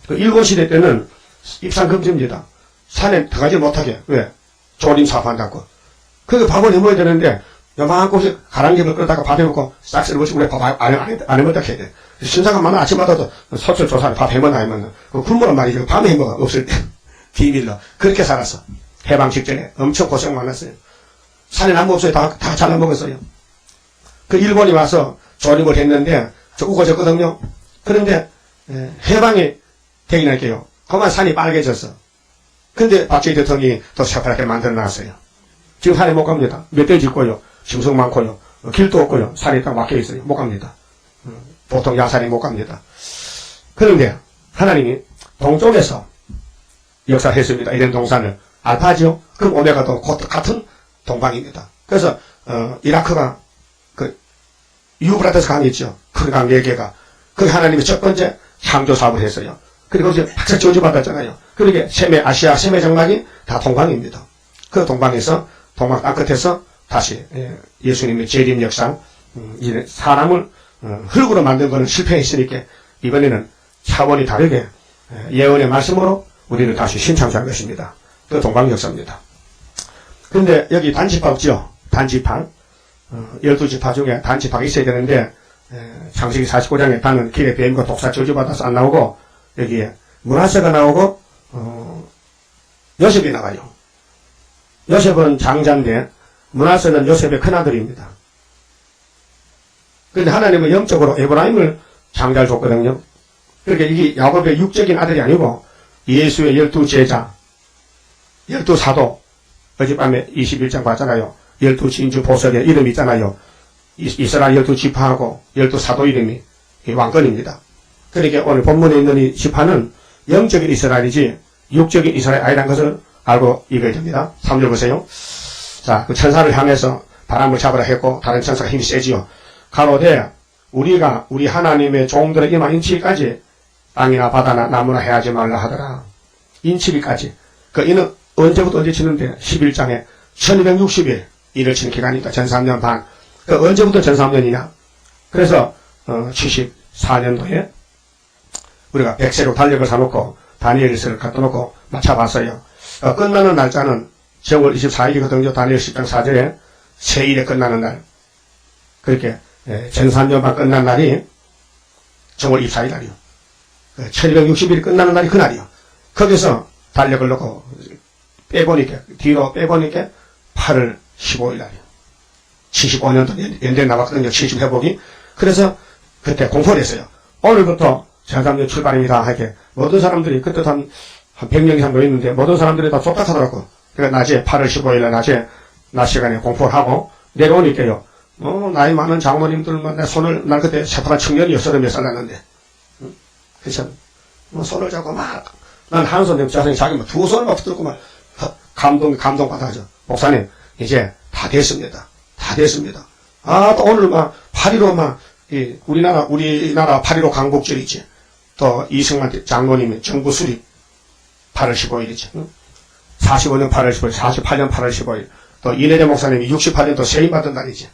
그 일본 시대 때는 입산 금지입니다. 산에 들어가지 못하게. 왜? 조림 사업한다고. 그게 밥을 해먹어야 되는데, 요만한 곳에 가랑집을 끌다가 밥 해먹고 싹 썰어버리고 그래 밥 안 해먹다 해야 돼. 신사가 많아 아침마다도 소출 조사를 밥 해먹나 하면, 그 굶으란 말이죠. 밤에 해먹어. 없을 때. 비밀로. 그렇게 살았어. 해방 직전에. 엄청 고생 많았어요. 산에 나무 없어요. 다 잘라먹었어요. 그 일본이 와서 조립을 했는데, 저 우거졌거든요. 그런데, 해방이 되긴 할게요. 그만 산이 빨개졌어. 근데 박정희 대통령이 또 새파랗게 만들어 놨어요. 지금 산에 못 갑니다. 멧돼지 있고요. 짐승 많고요. 길도 없고요. 산이 딱 막혀 있어요. 못 갑니다. 보통 야산이 못 갑니다. 그런데 하나님이 동쪽에서 역사했습니다. 이런 동산을. 알파지요? 그럼 오메가도 같은 동방입니다. 그래서 이라크가 그 유브라데스 강이 있죠. 큰 강 4개가. 그게 하나님이 첫 번째 창조 사업을 했어요. 그리고 이제 박사 저주받았잖아요. 그러게 아시아 세계 장막이 다 동방입니다. 그 동방에서 동방 땅끝에서 다시 예수님의 재림 역사, 사람을 흙으로 만든 거는 실패했으니까 이번에는 차원이 다르게 예언의 말씀으로 우리를 다시 신창조한 것입니다. 그 동방 역사입니다. 그런데 여기 단지파 없죠? 단지파. 12지파 중에 단지파가 있어야 되는데 창세기 49장에 단은 길에 뱀과 독사 저주받아서 안 나오고 여기에 므낫세가 나오고 요셉이 나와요. 요셉은 장자인데 므낫세는 요셉의 큰아들입니다. 그런데 하나님은 영적으로 에브라임을 장자를 줬거든요. 그러니까 이게 야곱의 육적인 아들이 아니고 예수의 12제자 12사도 어젯밤에 21장 봤잖아요. 12진주 보석의 이름이 있잖아요. 이스라엘 12지파하고 12사도 이름이 왕권입니다. 그러니까 오늘 본문에 있는 이 지파는 영적인 이스라엘이지 육적인 이스라엘 아니라는 것을 알고 읽어야 됩니다. 3절 보세요. 자, 그 천사를 향해서 바람을 잡으라 했고 다른 천사가 힘이 세지요. 가로되 우리가 우리 하나님의 종들의 이마 인치기까지 땅이나 바다나 나무나 해하지 말라 하더라. 인치기까지. 그 이는 언제부터 언제 치는데 11장에 1260일 일을 치는 기간이다. 전 3년 반. 그 언제부터 전 3년이냐? 그래서 74년도에 우리가 백세로 달력을 사놓고 다니엘서를 갖다 놓고 맞춰봤어요. 끝나는 날짜는 정월 24일이거든요. 다니엘 10장 4절에 세일에 끝나는 날. 그렇게 전 3년 반 끝난 날이 정월 24일 날이요. 1260일이 끝나는 날이 그날이요. 거기서 달력을 놓고 빼보니까 뒤로 빼보니까 8월 15일 날이요. 75년도 연대 나왔거든요. 70회복이. 그래서 그때 공포를 했어요. 오늘부터 제3년 출발입니다. 이렇게 모든 사람들이 그때 한 100명 이상 모였는데 모든 사람들이 다 쫓아가더라고. 그러니까 낮에 8월 15일 날 낮 시간에 공포를 하고 내려오니까요. 나이 많은 장모님들만 내 손을 날 그때 새파란 청년이요. 30몇 살 났는데. 그래서 손을 잡고 막 난 한 손 내고 자기 막 두 손을 막 붙들고 막 감동받아죠. 목사님 이제 다 됐습니다. 다 됐습니다. 또 오늘 막 8.15 우리나라 8.15 강복절이지. 또 이승만 장로님의 정부 수립 8월 15일이지. 45년 8월 15일, 48년 8월 15일. 또 이내재 목사님이 68년 또 세임 받은 날이지.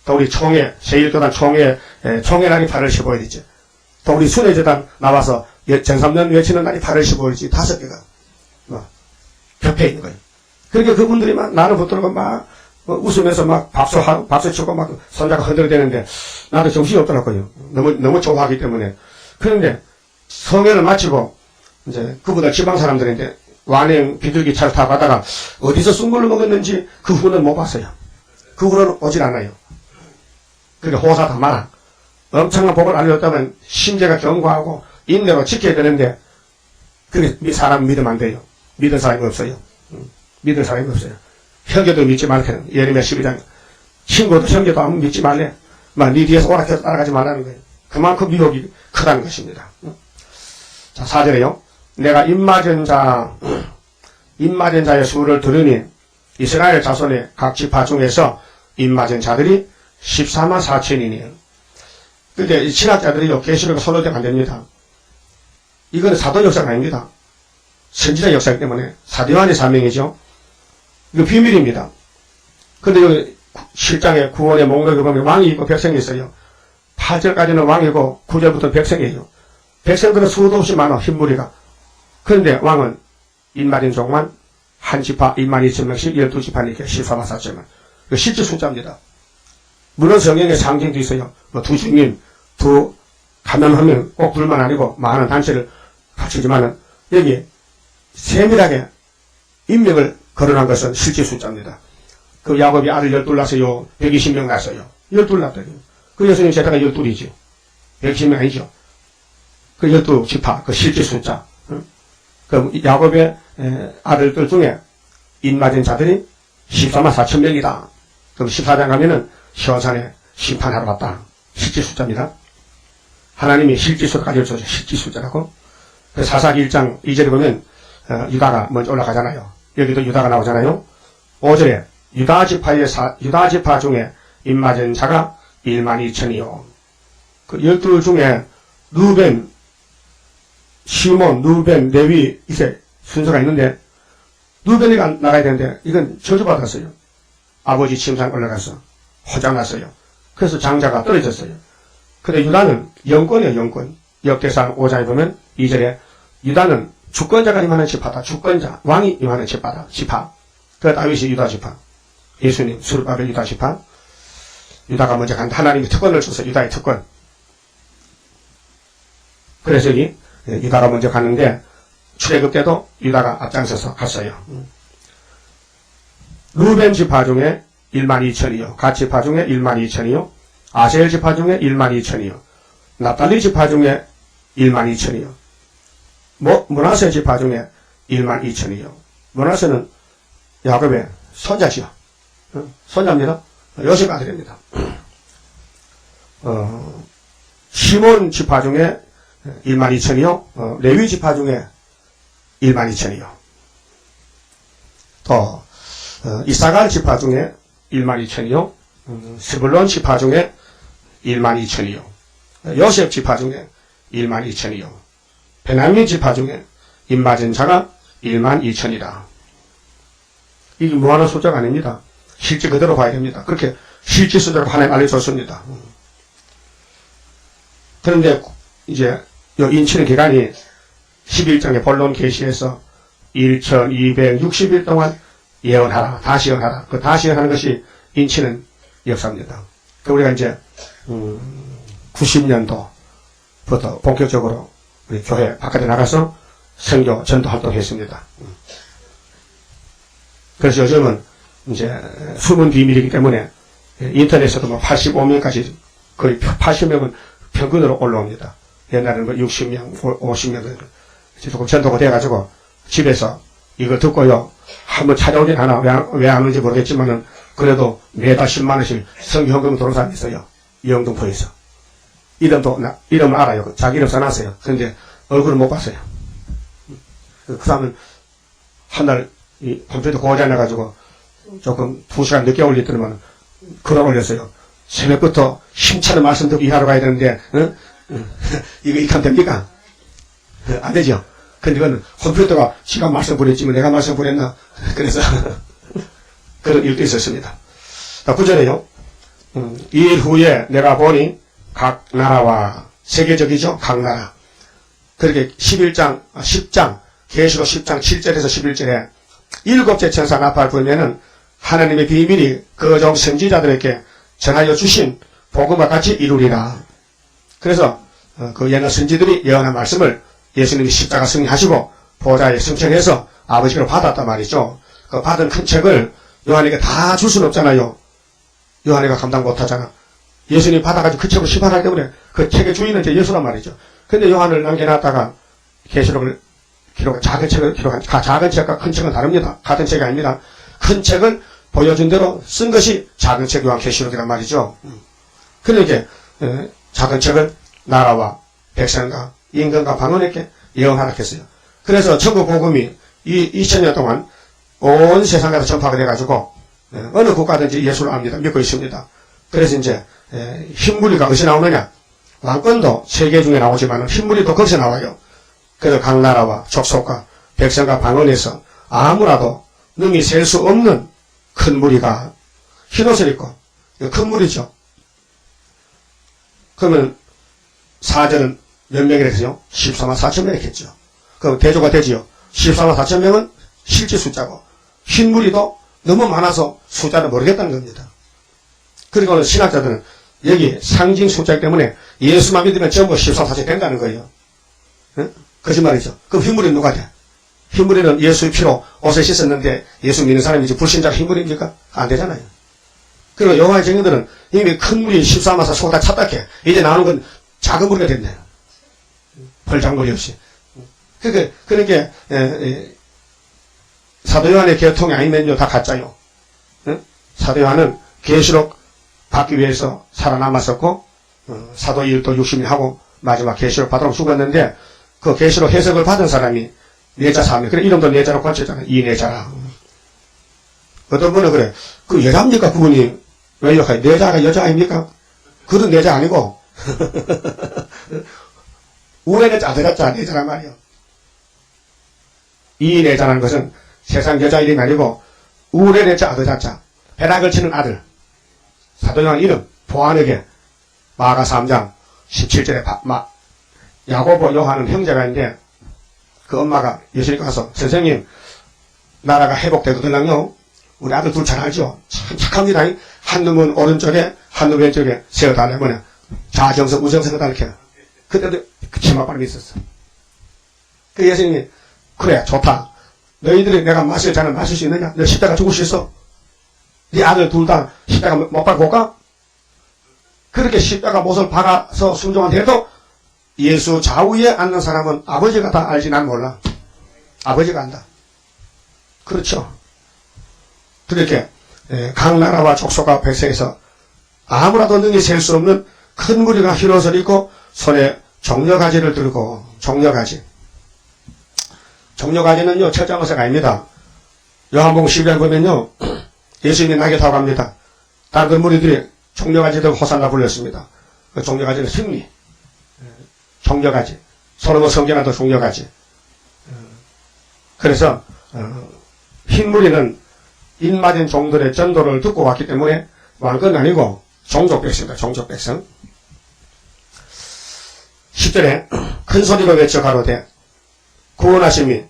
또 우리 세일교단 총회 날이 8월 15일이지. 또 우리 순회재단 나와서 전3년 외치는 날이 8월 15일이지. 5개가 겹해 있는 거예요. 그러니까 그분들이 막 나를 붙들고 막 웃으면서 막 박수 치고 막 손자가 흔들어대는데 나도 정신이 없더라고요. 너무 좋아하기 때문에. 그런데 성회를 마치고 이제 그보다 지방 사람들인데 완행 비둘기 차를 타고 가다가 어디서 쑥물을 먹었는지 그 후는 못 봤어요. 그 후는 오질 않아요. 그러니까 호사 다 많아. 엄청난 복을 알려줬다면 심재가 견고하고 인내로 지켜야 되는데 그게 사람 믿으면 안 돼요. 믿은 사람이 없어요. 믿은 사람이 없어요. 형제도 믿지 말게. 예레미야 12장 친구도 형제도 아무 믿지 말래. 네 뒤에서 오락해서 따라가지 말라는 거예요. 그만큼 미혹이 크다는 것입니다. 자, 4절에요. 내가 입맞은 자의 수를 들으니 이스라엘 자손의 각 지파 중에서 입맞은 자들이 14만 4천이니요. 근데 이 신학자들이요, 계시록에 손을 대면 안 됩니다. 이건 사도 역사가 아닙니다. 선지자 역사이기 때문에 사도 요한의 사명이죠. 이거 비밀입니다. 근데 여기 7장의 구원의 목록에 보면 왕이 있고 백성이 있어요. 8절까지는 왕이고 9절부터 백성이에요. 백성들은 수도 없이 많아, 흰무리가. 그런데 왕은 입맞은 종만 한 지파 22,000명씩 12지파니까 14만 4천명. 이거 실제 숫자입니다. 물론 성경에 상징도 있어요. 두 주님, 두 가면하면 꼭 둘만 아니고 많은 단체를 갖추지만은 여기 세밀하게 인명을 거론한 것은 실제 숫자입니다. 그 야곱이 아들 12 낳았어요. 120명 낳았어요. 12 낳았다고요. 그 예수님 세대가 12이죠. 120명 아니죠. 그 12지파, 그 실제 숫자. 그 야곱의 아들들 중에 입맞은 자들이 14만 4천 명이다. 그럼 14장 가면은 시온산에 심판하러 갔다. 실제 숫자입니다. 하나님이 실제 숫자 가져줘서 실제 숫자라고. 사사기 1장 2절에 보면 유다가 먼저 올라가잖아요. 여기도 유다가 나오잖아요. 5절에 유다 지파 중에 입맞은 자가 12,000이요. 그 12 중에 루벤, 시몬, 루벤, 레위 이세 순서가 있는데 루벤이 나가야 되는데 이건 저주받았어요. 아버지 침상 올라가서 호장났어요. 그래서 장자가 떨어졌어요. 근데 유다는 영권이에요. 영권. 역대상 5장에 보면 2절에 유다는 주권자가 임하는 지파다. 주권자. 왕이 임하는 지파. 그 다윗이 유다 지파. 예수님 수르바벨 유다 지파. 유다가 먼저 간다. 하나님이 특권을 줘서 유다의 특권. 그래서 여기 유다가 먼저 갔는데 출애굽 때도 유다가 앞장서서 갔어요. 루벤 지파 중에 12,000이요. 갓 지파 중에 12,000이요. 아셀 지파 중에 12,000이요. 납달리 지파 중에 12,000이요. 므낫세 지파 중에 12,000이요. 므낫세는 야곱의 손자지요. 손자입니다. 요셉 아들입니다. 시몬 지파 중에 12,000이요. 레위 지파 중에 12,000이요. 또 이사갈 지파 중에 12,000이요. 스불론 지파 중에 12,000이요. 요셉 지파 중에 12,000이요. 베냐민 지파 중에 입맞은 자가 12,000이다. 이게 무한한 숫자가 아닙니다. 실제 그대로 봐야 됩니다. 그렇게 실제 숫자로 하나님 알려줬습니다. 그런데 이제 이 인치는 기간이 11장의 본론 계시에서 1260일 동안 예언하라. 다시 예언하라. 그 다시 예언하는 것이 인치는 역사입니다. 그 우리가 이제 90년도부터 본격적으로 우리 교회 바깥에 나가서 선교 전도 활동했습니다. 그래서 요즘은 이제 숨은 비밀이기 때문에 인터넷에서도 뭐 85명까지 거의 80명은 평균으로 올라옵니다. 옛날에는 뭐 60명, 50명 조금 전도가 돼가지고 집에서 이거 듣고요 한번 찾아오긴 하나 왜 안 오는지 모르겠지만은 그래도 매달 10만 원씩 성경헌금 들어온 사람이 있어요. 영등포에서. 이름을 알아요. 자기 이름 써놨어요. 그런데 얼굴을 못 봤어요. 그 사람은 한 날 이 컴퓨터 고장나가지고 조금 2시간 늦게 올리더니만 글을 올렸어요. 새벽부터 힘차는 말씀 듣고 이하러 가야 되는데 이거 이렇게 하면 됩니까? 안 되죠. 근데 이건 컴퓨터가 시간 말씀 보냈지만 내가 말씀 보냈나? 그래서 그런 일도 있었습니다. 9절에요. 이 일 후에 내가 보니 각 나라와 세계적이죠. 각 나라. 그렇게 10장 계시록 10장 7절에서 11절에 7째 천사 나팔 불면은 하나님의 비밀이 그종 선지자들에게 전하여 주신 복음과 같이 이루리라. 그래서 그 옛날 선지들이 예언한 말씀을 예수님이 십자가 승리하시고 보좌에 승천해서 아버지를 받았단 말이죠. 그 받은 큰 책을 요한에게 다 줄 수는 없잖아요. 요한이가 감당 못하잖아. 예수님이 받아가지고 그 책으로 심판하기 때문에 그 책의 주인은 이제 예수란 말이죠. 근데 요한을 남겨놨다가 계시록을 작은 책을 기록한, 작은 책과 큰 책은 다릅니다. 같은 책이 아닙니다. 큰 책은 보여준 대로 쓴 것이 작은 책 요한계시록이란 말이죠. 그러니까 작은 책을 나라와 백성과 임금과 방언에게 예언하라 했어요. 그래서 천국 복음이 이 2000년 동안 온 세상에서 전파가 돼가지고 어느 국가든지 예수를 압니다. 믿고 있습니다. 그래서 이제 흰무리가 어디서 나오느냐? 왕권도 세계 중에 나오지만 흰무리도 거기서 나와요. 그래서 각 나라와 족속과 백성과 방언에서 아무라도 능히 셀 수 없는 큰 무리가 흰옷을 입고, 큰 무리죠. 그러면 사전은 몇 명이랬어요? 14만 4천 명이겠죠. 그럼 대조가 되지요. 14만 4천 명은 실제 숫자고, 흰 무리도 너무 많아서 숫자를 모르겠다는 겁니다. 그리고 신학자들은 여기 상징 숫자 때문에 예수만 믿으면 전부 14만 4천이 된다는 거예요. 응? 거짓말이죠. 그럼 흰무리는 누가 돼? 흰무리는 예수의 피로 옷을 씻었는데 예수 믿는 사람이 이제 불신자가 흰무리입니까? 안 되잖아요. 그리고 여호와의 증인들은 이미 큰 무리 14만 4천 속을 다 찼다게 이제 나오는 건 작은 무리가 됐네요. 벌장무리 없이. 그러니까 사도 요한의 계통이 아니면요 다 가짜요. 응? 사도 요한은 계시록 받기 위해서 살아남았었고 사도 일도 60년 하고 마지막 계시록 받으러 죽었는데 그 계시록 해석을 받은 사람이 내자 3명. 그래 이름도 내자로 고쳤잖아요. 이 내자라. 어떤 분은 그래 그 여자입니까 그분이 왜요? 내자가 여자 아닙니까? 그건 내자 아니고 우레는 아들자자 내자란 말이요. 이 내자라는 것은 세상 여자 이름이 아니고 우레네자 아들자자 벼락을 치는 아들. 사도 요한 이름 보안에게 마가 3장 17절에 야고보 요한은 형제가 있는데 그 엄마가 예수님께 가서 선생님 나라가 회복되거든요. 우리 아들 둘 잘 알죠? 참 착합니다. 한 놈은 오른쪽에 한 놈은 왼쪽에 세워달라면 좌정석 우정석 이렇게 그때도 치마바람이 있었어. 그 예수님이 그래 좋다. 너희들이 내가 마실 잔을 마실 수 있느냐? 너 십자가 죽을 수 있어? 네 아들 둘 다 십자가 못 박고 가? 그렇게 십자가 못을 박아서 순종한데도 예수 좌우에 앉는 사람은 아버지가 다 알지 난 몰라. 아버지가 안다. 그렇죠. 그렇게 각 나라와 족속과 백성에서 아무라도 능히 셀 수 없는 큰 무리가 흰옷을 입고 손에 종려가지를 들고 종려가지. 종려가지는요 철장어사가 아닙니다. 요한복음 12장 보면요 예수님이 나귀 타고 갑니다. 다른 무리들이 종려가지들 호산나 불렸습니다. 그 종려가지는 승리. 종려가지. 솔로몬 성전에도 종려가지. 그래서 흰무리는 인맞은 종들의 전도를 듣고 왔기 때문에 왕건 아니고 종족 백성이다. 종족 백성. 10절에 큰 소리로 외쳐 가로되 구원하심이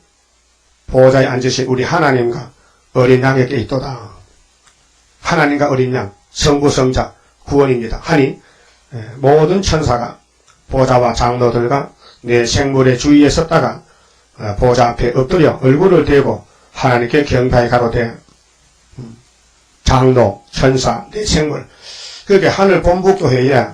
보호자에 앉으신 우리 하나님과 어린 양에게 있도다. 하나님과 어린 양, 성부 성자 구원입니다. 하니 모든 천사가 보좌와 장로들과 내 생물의 주위에 섰다가 보좌 앞에 엎드려 얼굴을 대고 하나님께 경배하여 가로되 장로, 천사, 내 생물. 그렇게 하늘 본부교회에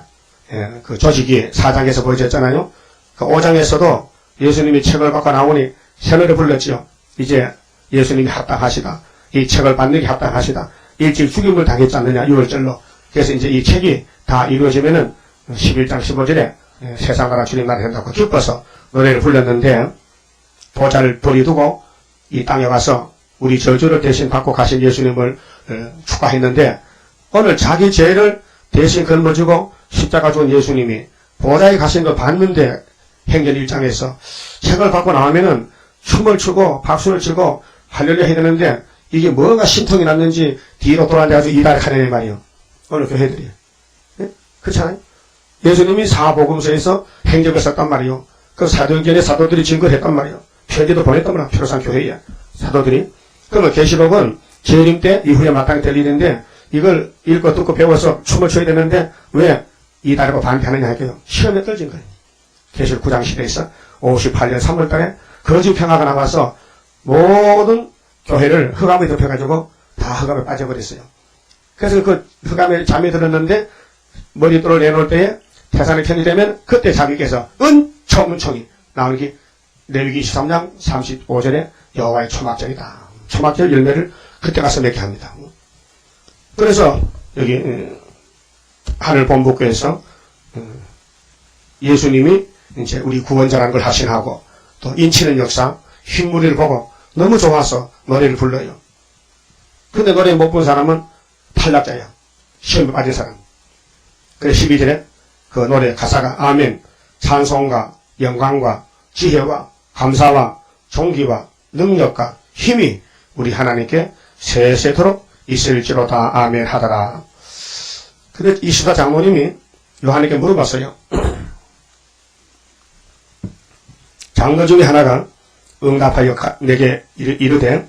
그 조직이 4장에서 보여졌잖아요. 그 5장에서도 예수님이 책을 받고 나오니 새노래 불렀지요. 이제 예수님이 합당하시다. 이 책을 받는 게 합당하시다. 일찍 죽임을 당했지 않느냐, 6월절로. 그래서 이제 이 책이 다 이루어지면은 11장 15절에 세상 나라 주님 나라 된다고 기뻐서 노래를 불렀는데 보좌를 버리두고 이 땅에 와서 우리 저주를 대신 받고 가신 예수님을 축하했는데 오늘 자기 죄를 대신 걸머지고 십자가 죽은 예수님이 보좌에 가신 걸 봤는데 행전 1장에서 책을 받고 나오면은 춤을 추고 박수를 치고 할렐루야 해야 되는데 이게 뭐가 신통이 났는지 뒤로 돌아앉아가지고 이달에 가려는 말이에요. 오늘 교회들이. 네? 그렇잖아요. 예수님이 사복음서에서 행적을 썼단 말이에요. 그 사도행전에 사도들이 증거했단 말이에요. 편지도 보냈단 말이에요. 표로산 교회에 사도들이. 그러면 계시록은 재림 때 이후에 마땅히 될 일인데 이걸 읽고 듣고 배워서 춤을 춰야 되는데 왜 이달하고 반대하느냐 할게요. 시험에 떨어진 거예요. 계시록 9장 시대에서 58년 3월달에 거짓 평화가 나와서 모든 교회를 흑암에 덮여가지고 다 흑암에 빠져버렸어요. 그래서 그 흑암에 잠이 들었는데 머리돌을 내놓을 때에 태산이 편이되면 그때 자기께서 은총이 나오는 게 레위기 23장 35절에 여호와의 초막절이다. 초막절 열매를 그때 가서 맺게 합니다. 그래서 여기 하늘 본부교에서 예수님이 이제 우리 구원자라는 걸 확신하고 또 인치는 역사, 흰무리를 보고 너무 좋아서 노래를 불러요. 근데 노래 못 본 사람은 탈락자야. 시험에 빠진 사람. 그래서 12절에 그 노래 가사가 아멘, 찬송과 영광과 지혜와 감사와 존귀와 능력과 힘이 우리 하나님께 세세토록 있을지로다 아멘 하더라. 근데 24 장로님이 요한에게 물어봤어요. 장로 중에 하나가 응답하여 내게 이르되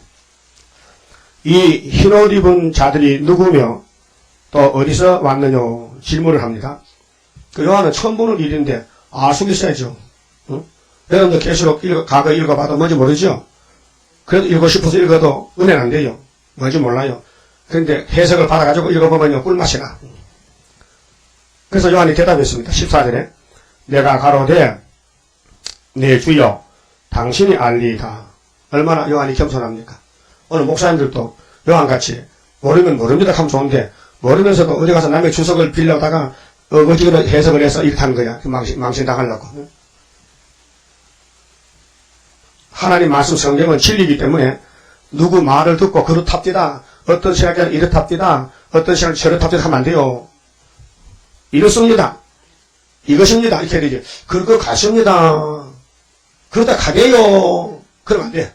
이 흰옷 입은 자들이 누구며 또 어디서 왔느냐 질문을 합니다. 그 요한은 처음 보는 일인데 알 수 있어야죠. 응? 여러분들 계시록 과거 읽어봐도 뭔지 모르죠? 그래도 읽고 싶어서 읽어도 은혜는 안 돼요. 뭔지 몰라요. 그런데 해석을 받아가지고 읽어보면요 꿀맛이 나. 그래서 요한이 대답했습니다. 14절에 내가 가로되 내 주여 당신이 알리이다. 얼마나 요한이 겸손합니까? 오늘 목사님들도 요한같이 모르면 모릅니다 하면 좋은데 모르면서도 어디 가서 남의 주석을 빌려다가 어거지로 해석을 해서 이렇게 하는 거야. 망신당하려고. 하나님 말씀 성경은 진리이기 때문에 누구 말을 듣고 그렇답디다. 어떤 시각에는 이렇답디다. 어떤 시각에는 저렇답디다 하면 안 돼요. 이렇습니다. 이것입니다. 이렇게 해야 되지. 그거 가십니다. 그러다 가게요. 그러면 안 돼.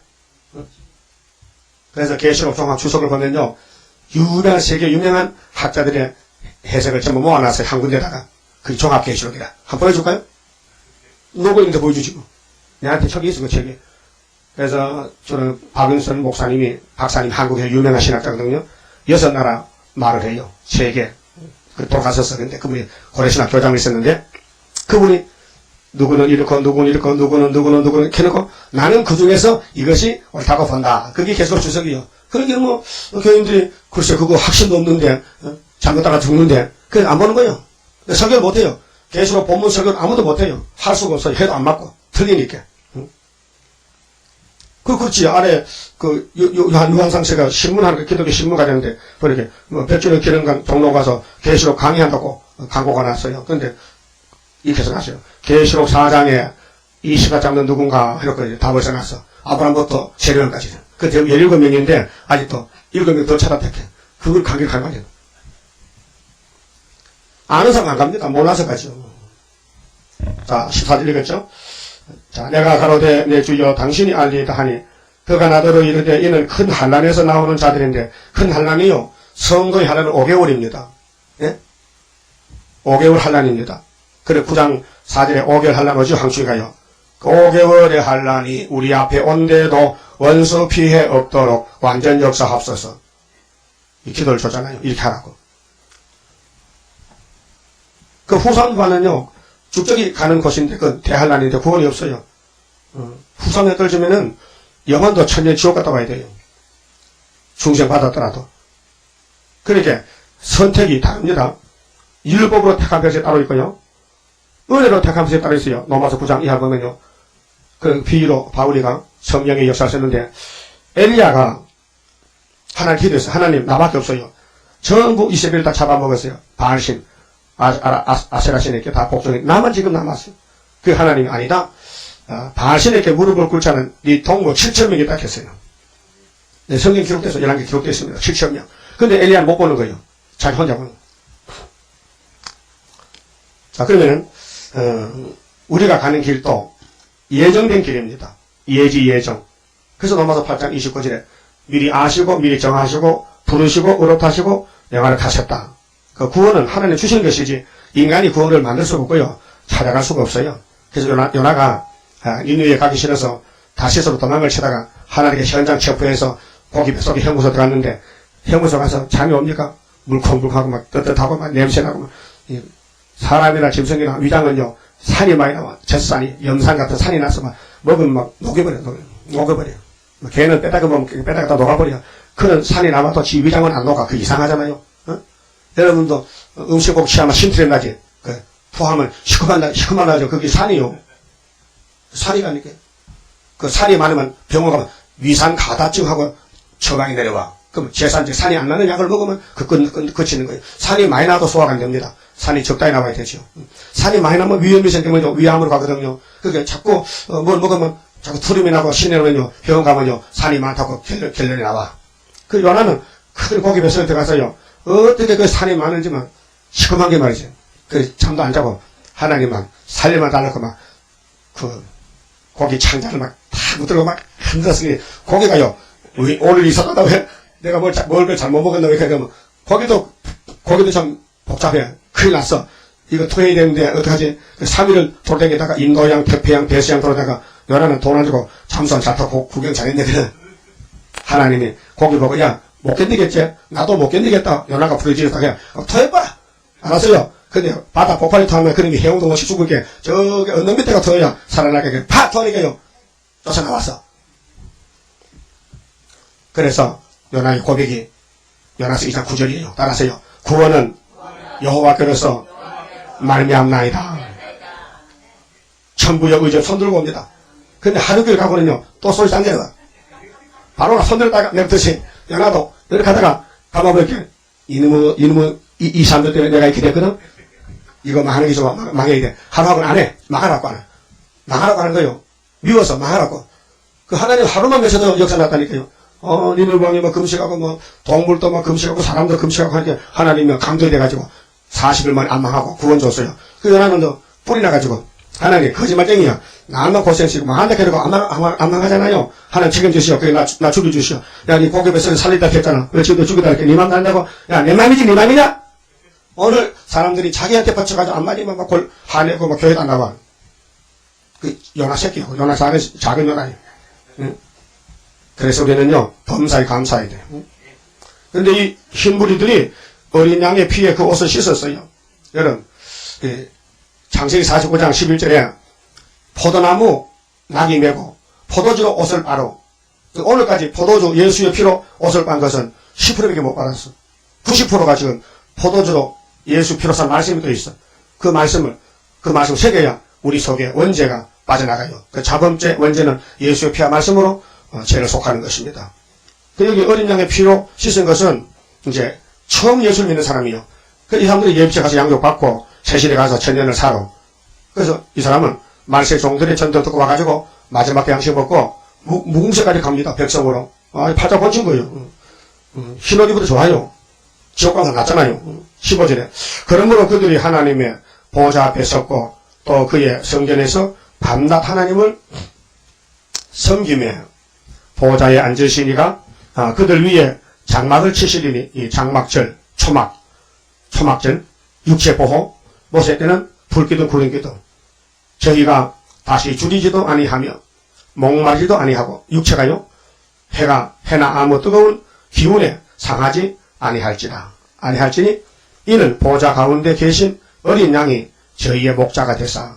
그래서 계시록 종합 주석을 보면요. 세계 유명한 학자들의 해석을 전부 모아놨어요. 한 군데다가. 그게 종합 계시록이라. 한번 보여줄까요? 노고인데 보여주지 뭐. 내한테 책이 있어, 그 책이. 그래서 저는 박윤선 목사님이, 박사님 한국에서 유명한 신학자거든요. 6나라 말을 해요. 세계. 그 돌아가셨어. 근데 그분이 고려신학 교장을 있었는데, 그분이 누구는 이렇고, 누구는 이렇고, 누구는 이렇게 해놓고, 나는 그 중에서 이것이 옳다고 본다. 그게 계속 주석이요. 그러니까 뭐, 교인들이, 글쎄, 그거 확신도 없는데, 잘못다가 죽는데, 그래, 안 보는 거예요. 설교를 못해요. 계시록 본문 설교를 아무도 못해요. 할 수가 없어요. 해도 안 맞고. 틀리니까. 그렇지. 아래, 유한상세가 신문하는 거, 기독교 신문가 되는데, 그렇게, 백주년 기념관 종로 가서 계시록 강의한다고 광고가 났어요. 근데, 이렇게 써놨어요. 계시록 4장에 24장도 누군가 이렇게 답을 써놨어. 아브라함부터 세례원까지. 그 17명인데 아직도 7명 더 찾아택해. 그걸 강의를 할 말이에요. 아는 사람 안 갑니다. 몰라서 가죠. 자, 14절 읽었죠? 자, 내가 가로되 내 주여 당신이 알리이다 하니 그가 나더러 이르되 이는 큰 환난에서 나오는 자들인데 큰 환난이요. 선거의 환난은 5개월입니다. 예? 5개월 환난입니다. 그래 9장 4절에 5개월 환난 오죠. 항주가요. 그 5개월의 환난이 우리 앞에 온데도 원수 피해 없도록 완전 역사합소서. 이 기도를 줬잖아요. 이렇게 하라고. 그 후상과는요. 쭉적이 가는 곳인데 그 대환난인데 구원이 없어요. 후상에 떨어지면은 영원도 천년 지옥 갔다 와야 돼요. 중생 받았더라도. 그러니까 선택이 다릅니다. 율법으로 택한 것이 따로 있고요. 은혜로 택한 것이 따로 있어요. 로마서 9장 이하 보면요. 그 비유로 바울이가 성령의 역사를 썼는데 엘리야가 하나님 기도했어요. 하나님 나밖에 없어요. 전부 이세벨을 다 잡아먹었어요. 바알신, 아세라신에게 다 복종해. 나만 지금 남았어요. 그 하나님이 아니다. 바알신에게 무릎을 꿇자는 네 동무 7,000명이 딱 했어요. 네, 성경 기록돼서 11개 기록되어 있습니다. 7,000명. 근데 엘리야는 못 보는 거예요. 자기 혼자 보는 거예요. 자, 그러면은 우리가 가는 길도 예정된 길입니다. 예정. 그래서 로마서 8장 29절에 미리 아시고 미리 정하시고 부르시고 의롭하시고 영화를 타셨다. 그 구원은 하나님 주시는 것이지 인간이 구원을 만들 수가 없고요. 찾아갈 수가 없어요. 그래서 요나가 니느웨에 가기 싫어서 다시스로 도망을 치다가 하나님께 현장 체포해서 고기 뱃속에 형무소 들어갔는데 형무소 가서 잠이 옵니까? 물컹물컹하고 막 떳떳하고 막 냄새나고 막 사람이나 짐승이나 위장은요 산이 많이 나와. 젖산이 염산 같은 산이 나서 막 먹으면 막 녹여버려. 개는 빼다가 보면 빼다가 다 녹아버려. 그런 산이 남아도 지 위장은 안 녹아. 그 이상하잖아요. 어? 여러분도 음식 꼭 취하면 심술이 나지. 토하면 시커먼 나죠. 그게 산이요. 산이라니까. 그 산이 많으면 병원 가면 위산 가다증하고 처방이 내려와. 그럼 제산제 산이 안 나는 약을 먹으면 그치는 거예요. 산이 많이 나도 소화가 안 됩니다. 산이 적당히 나와야 되죠. 산이 많이 나면 위험이 생기면 위암으로 가거든요. 그게 자꾸 뭘 먹으면 자꾸 투림이 나고 신이 나면요. 병원 가면요. 산이 많다고 결론이 나와. 그 요나는 큰 고기 뱃속에 들어가서요. 어떻게 그 산이 많은지만 시커먼 게 말이죠. 그 잠도 안 자고 하나님만 살려만 달라고 막 그 고기 창자를 막 탁 묻들고 막 흔들었으니 고기가요. 오늘 이상하다 왜 내가 뭘 잘못 먹었나 왜 그러면 고기도 참 복잡해. 큰일 났어. 이거 토해야 되는데 어떡하지? 3일을 돌아다니다가 인도양, 태평양, 배수양 돌아다가 요나는 돈 안 주고 잠수함 잘 타고 구경 잘했는데 하나님이 고기 보고 야 못 견디겠지? 나도 못 견디겠다. 요나가 부르짖었다가 토해봐. 알았어요. 근데 바다 폭발이 터하면 그놈이 해운도 없이 죽을 게 저기 언덕 밑에가 터야 살아나게 팍 터니까요. 쫓아나왔어. 그래서 요나의 고백이 요나서 2장 9절이에요. 따라서요. 구원은 여호와께로서 말미암나이다. 천부여 의적 손들고 옵니다. 근데 하루길 가고는요. 또 소리 안 내려. 바로 손들다가 내듯이 요나도 이렇게 하다가 가만보니까 이놈의 이 사람들 때문에 내가 이렇게 됐거든. 이거 망하는 게 좀 망해야 돼. 하루하고는 안 해. 망하라고 안 해. 망하라고 하는 거예요. 미워서 망하라고. 그 하나님 하루만 계셔도 역사 났다니까요. 니느왕이 뭐 금식하고 뭐 동물도 뭐 금식하고 사람도 금식하고 하니까 하나님이 강도이 돼가지고 40일 만에 안 망하고 구원 줬어요. 그 요나는 또 뿔이 나가지고 하나님 거짓말쟁이야. 나만 고생시키고 망한다 그러고 안 망하잖아요. 하나님 책임지시오. 그래 나 죽여주시오. 야 니 고개 뱃속에 살리다 했잖아. 왜 지금도 죽이다 이렇게 니 맘 난다고. 야 내 맘이지 니 맘이냐? 오늘 사람들이 자기한테 받쳐가지고 한마디만 막 화내고 막 교회도 안 나와. 그 요나 새끼고 요나 작은 요나예요. 응? 그래서 우리는요 범사에 감사해야 돼요. 응? 근데 이 흰부리들이 어린 양의 피에 그 옷을 씻었어요. 여러분 창세기 49장 11절에 포도나무 낙이 메고 포도주로 옷을 빨어. 오늘까지 포도주 예수의 피로 옷을 빤 것은 10%밖에 못 빨았어. 90%가 지금 포도주로 예수 피로 산 말씀이 또 있어. 그 말씀 새겨야 우리 속에 원죄가 빠져나가요. 그 자범죄 원죄는 예수의 피와 말씀으로 죄를 속하는 것입니다. 여기 어린 양의 피로 씻은 것은 이제 처음 예수를 믿는 사람이요. 이 사람들이 예비체 가서 양육받고 세실에 가서 천년을 살아. 그래서 이 사람은 말세 종들의 전도 듣고 와가지고 마지막 양식 먹고 무궁세까지 갑니다. 백성으로. 팔자 고친 거예요. 흰옷 입어도 좋아요. 지옥 가서 났잖아요. 15절에. 그러므로 그들이 하나님의 보좌 앞에 섰고 또 그의 성전에서 밤낮 하나님을 섬기며 보좌에 앉으시니가 그들 위에 장막을 치시리니 이 장막절, 초막절, 육체보호, 모세 때는 불기둥, 구름기둥. 저희가 다시 줄이지도 아니하며 목마르지도 아니하고 육체가요 해나 아무 뜨거운 기운에 상하지 아니할지니 이는 보좌 가운데 계신 어린 양이 저희의 목자가 되사.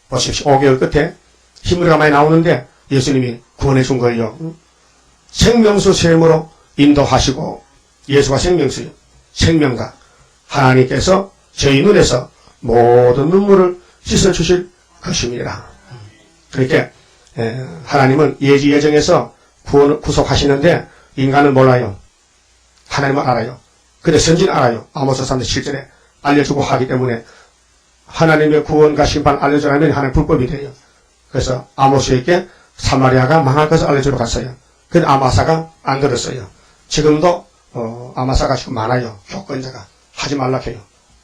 보십시오. 5개월 끝에 히브리가 많이 나오는데 예수님이 구원해 준 거예요. 생명수 셈으로 인도하시고 예수가 생명수요. 생명가 하나님께서 저희 눈에서 모든 눈물을 씻어주실 것입니다. 그렇게 하나님은 예지 예정에서 구속하시는데 인간은 몰라요. 하나님은 알아요. 근데 선지는 알아요. 아모스 3장 7절에 알려주고 하기 때문에 하나님의 구원과 심판 알려주라면 하나님 불법이 돼요. 그래서 아모스에게 사마리아가 망할 것을 알려주러 갔어요. 근데 아마사가 안 들었어요. 지금도 아마사가 지금 많아요. 교권자가 하지 말라 해요.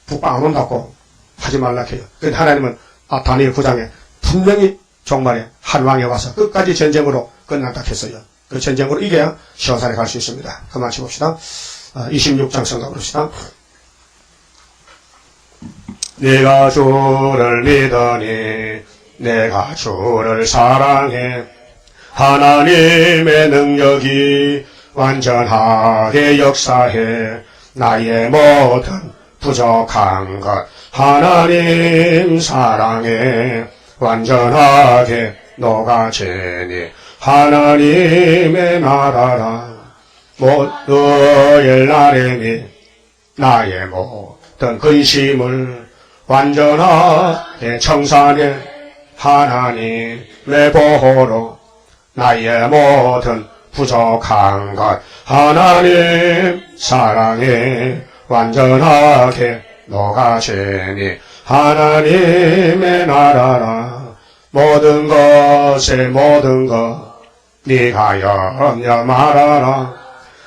북방 안 온다고 하지 말라 해요. 근데 하나님은 다니엘 9장에 분명히 종말에 한 왕이 와서 끝까지 전쟁으로 끝난다 했어요. 그 전쟁으로 이겨야 시온산에 갈 수 있습니다. 그만 봅시다. 26장 성가 부릅시다. 내가 주를 믿으니 내가 주를 사랑해. 하나님의 능력이 완전하게 역사해. 나의 모든 부족한 것 하나님 사랑해. 완전하게 녹아지니 하나님의 나라라. 모두의 나라니 나의 모든 근심을 완전하게 청산해 하나님의 보호로 나의 모든 부족한 것 하나님 사랑에 완전하게 녹아지니 하나님의 나라라 모든 것에 모든 것 네가 염려 말아라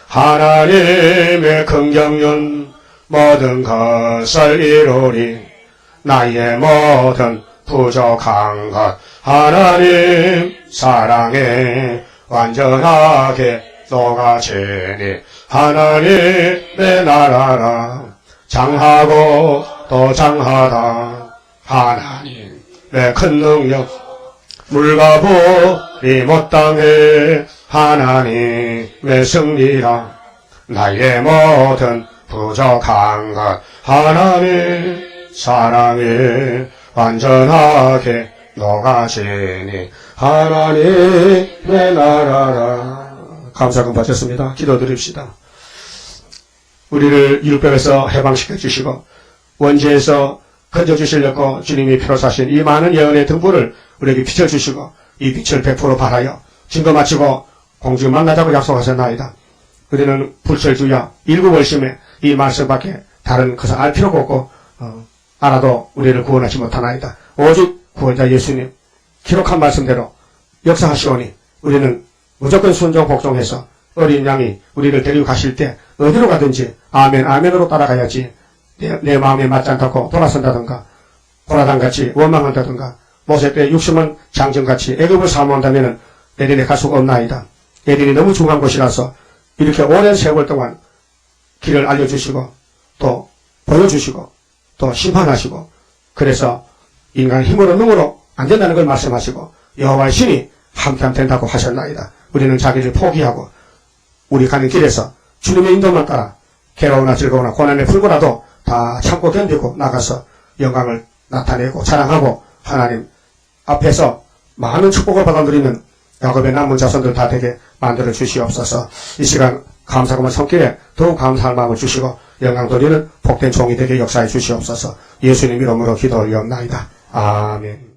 하나님의 긍정은 모든 것을 이루리 나의 모든 부족한 것 하나님 사랑에 완전하게 녹아지니 하나님의 나라라 장하고 또 장하다 하나님의 큰 능력 물과 불이 못당해 하나님의 승리라 나의 모든 부족한 것 하나님 사랑에 완전하게 녹아지니 하나님의 나라라 감사금 바쳤습니다. 기도드립시다. 우리를 율법에서 해방시켜 주시고 원죄에서 건져주시려고 주님이 피로 사신 이 많은 예언의 등불을 우리에게 비춰주시고 이 빛을 100% 발하여 증거 마치고 공중 만나자고 약속하셨나이다. 우리는 불철주야 일구월심에 이 말씀밖에 다른 것을 알 필요가 없고 알아도 우리를 구원하지 못하나이다. 오직 구원자 예수님 기록한 말씀대로 역사하시오니 우리는 무조건 순종 복종해서 어린 양이 우리를 데리고 가실 때 어디로 가든지 아멘 아멘으로 따라가야지 내 마음에 맞지 않다고 돌아선다든가 고라당같이 원망한다든가 모세 때 육심은 장정같이 애굽을 사모한다면 에덴에 갈 수가 없나이다. 에덴이 너무 중요한 곳이라서 이렇게 오랜 세월 동안 길을 알려주시고 또 보여주시고 또 심판하시고 그래서 인간 힘으로 능으로 안 된다는 걸 말씀하시고 여호와의 신이 함께하면 된다고 하셨나이다. 우리는 자기를 포기하고 우리 가는 길에서 주님의 인도만 따라 괴로우나 즐거우나 고난에 풀고라도 다 참고 견디고 나가서 영광을 나타내고 자랑하고 하나님 앞에서 많은 축복을 받아 누리는 야곱의 남은 자손들 다 되게 만들어 주시옵소서. 이 시간 감사금을 손길에 더욱 감사할 마음을 주시고 영광 돌리는 복된 종이 되게 역사해 주시옵소서. 예수님 이름으로 기도 올리옵나이다. 아멘.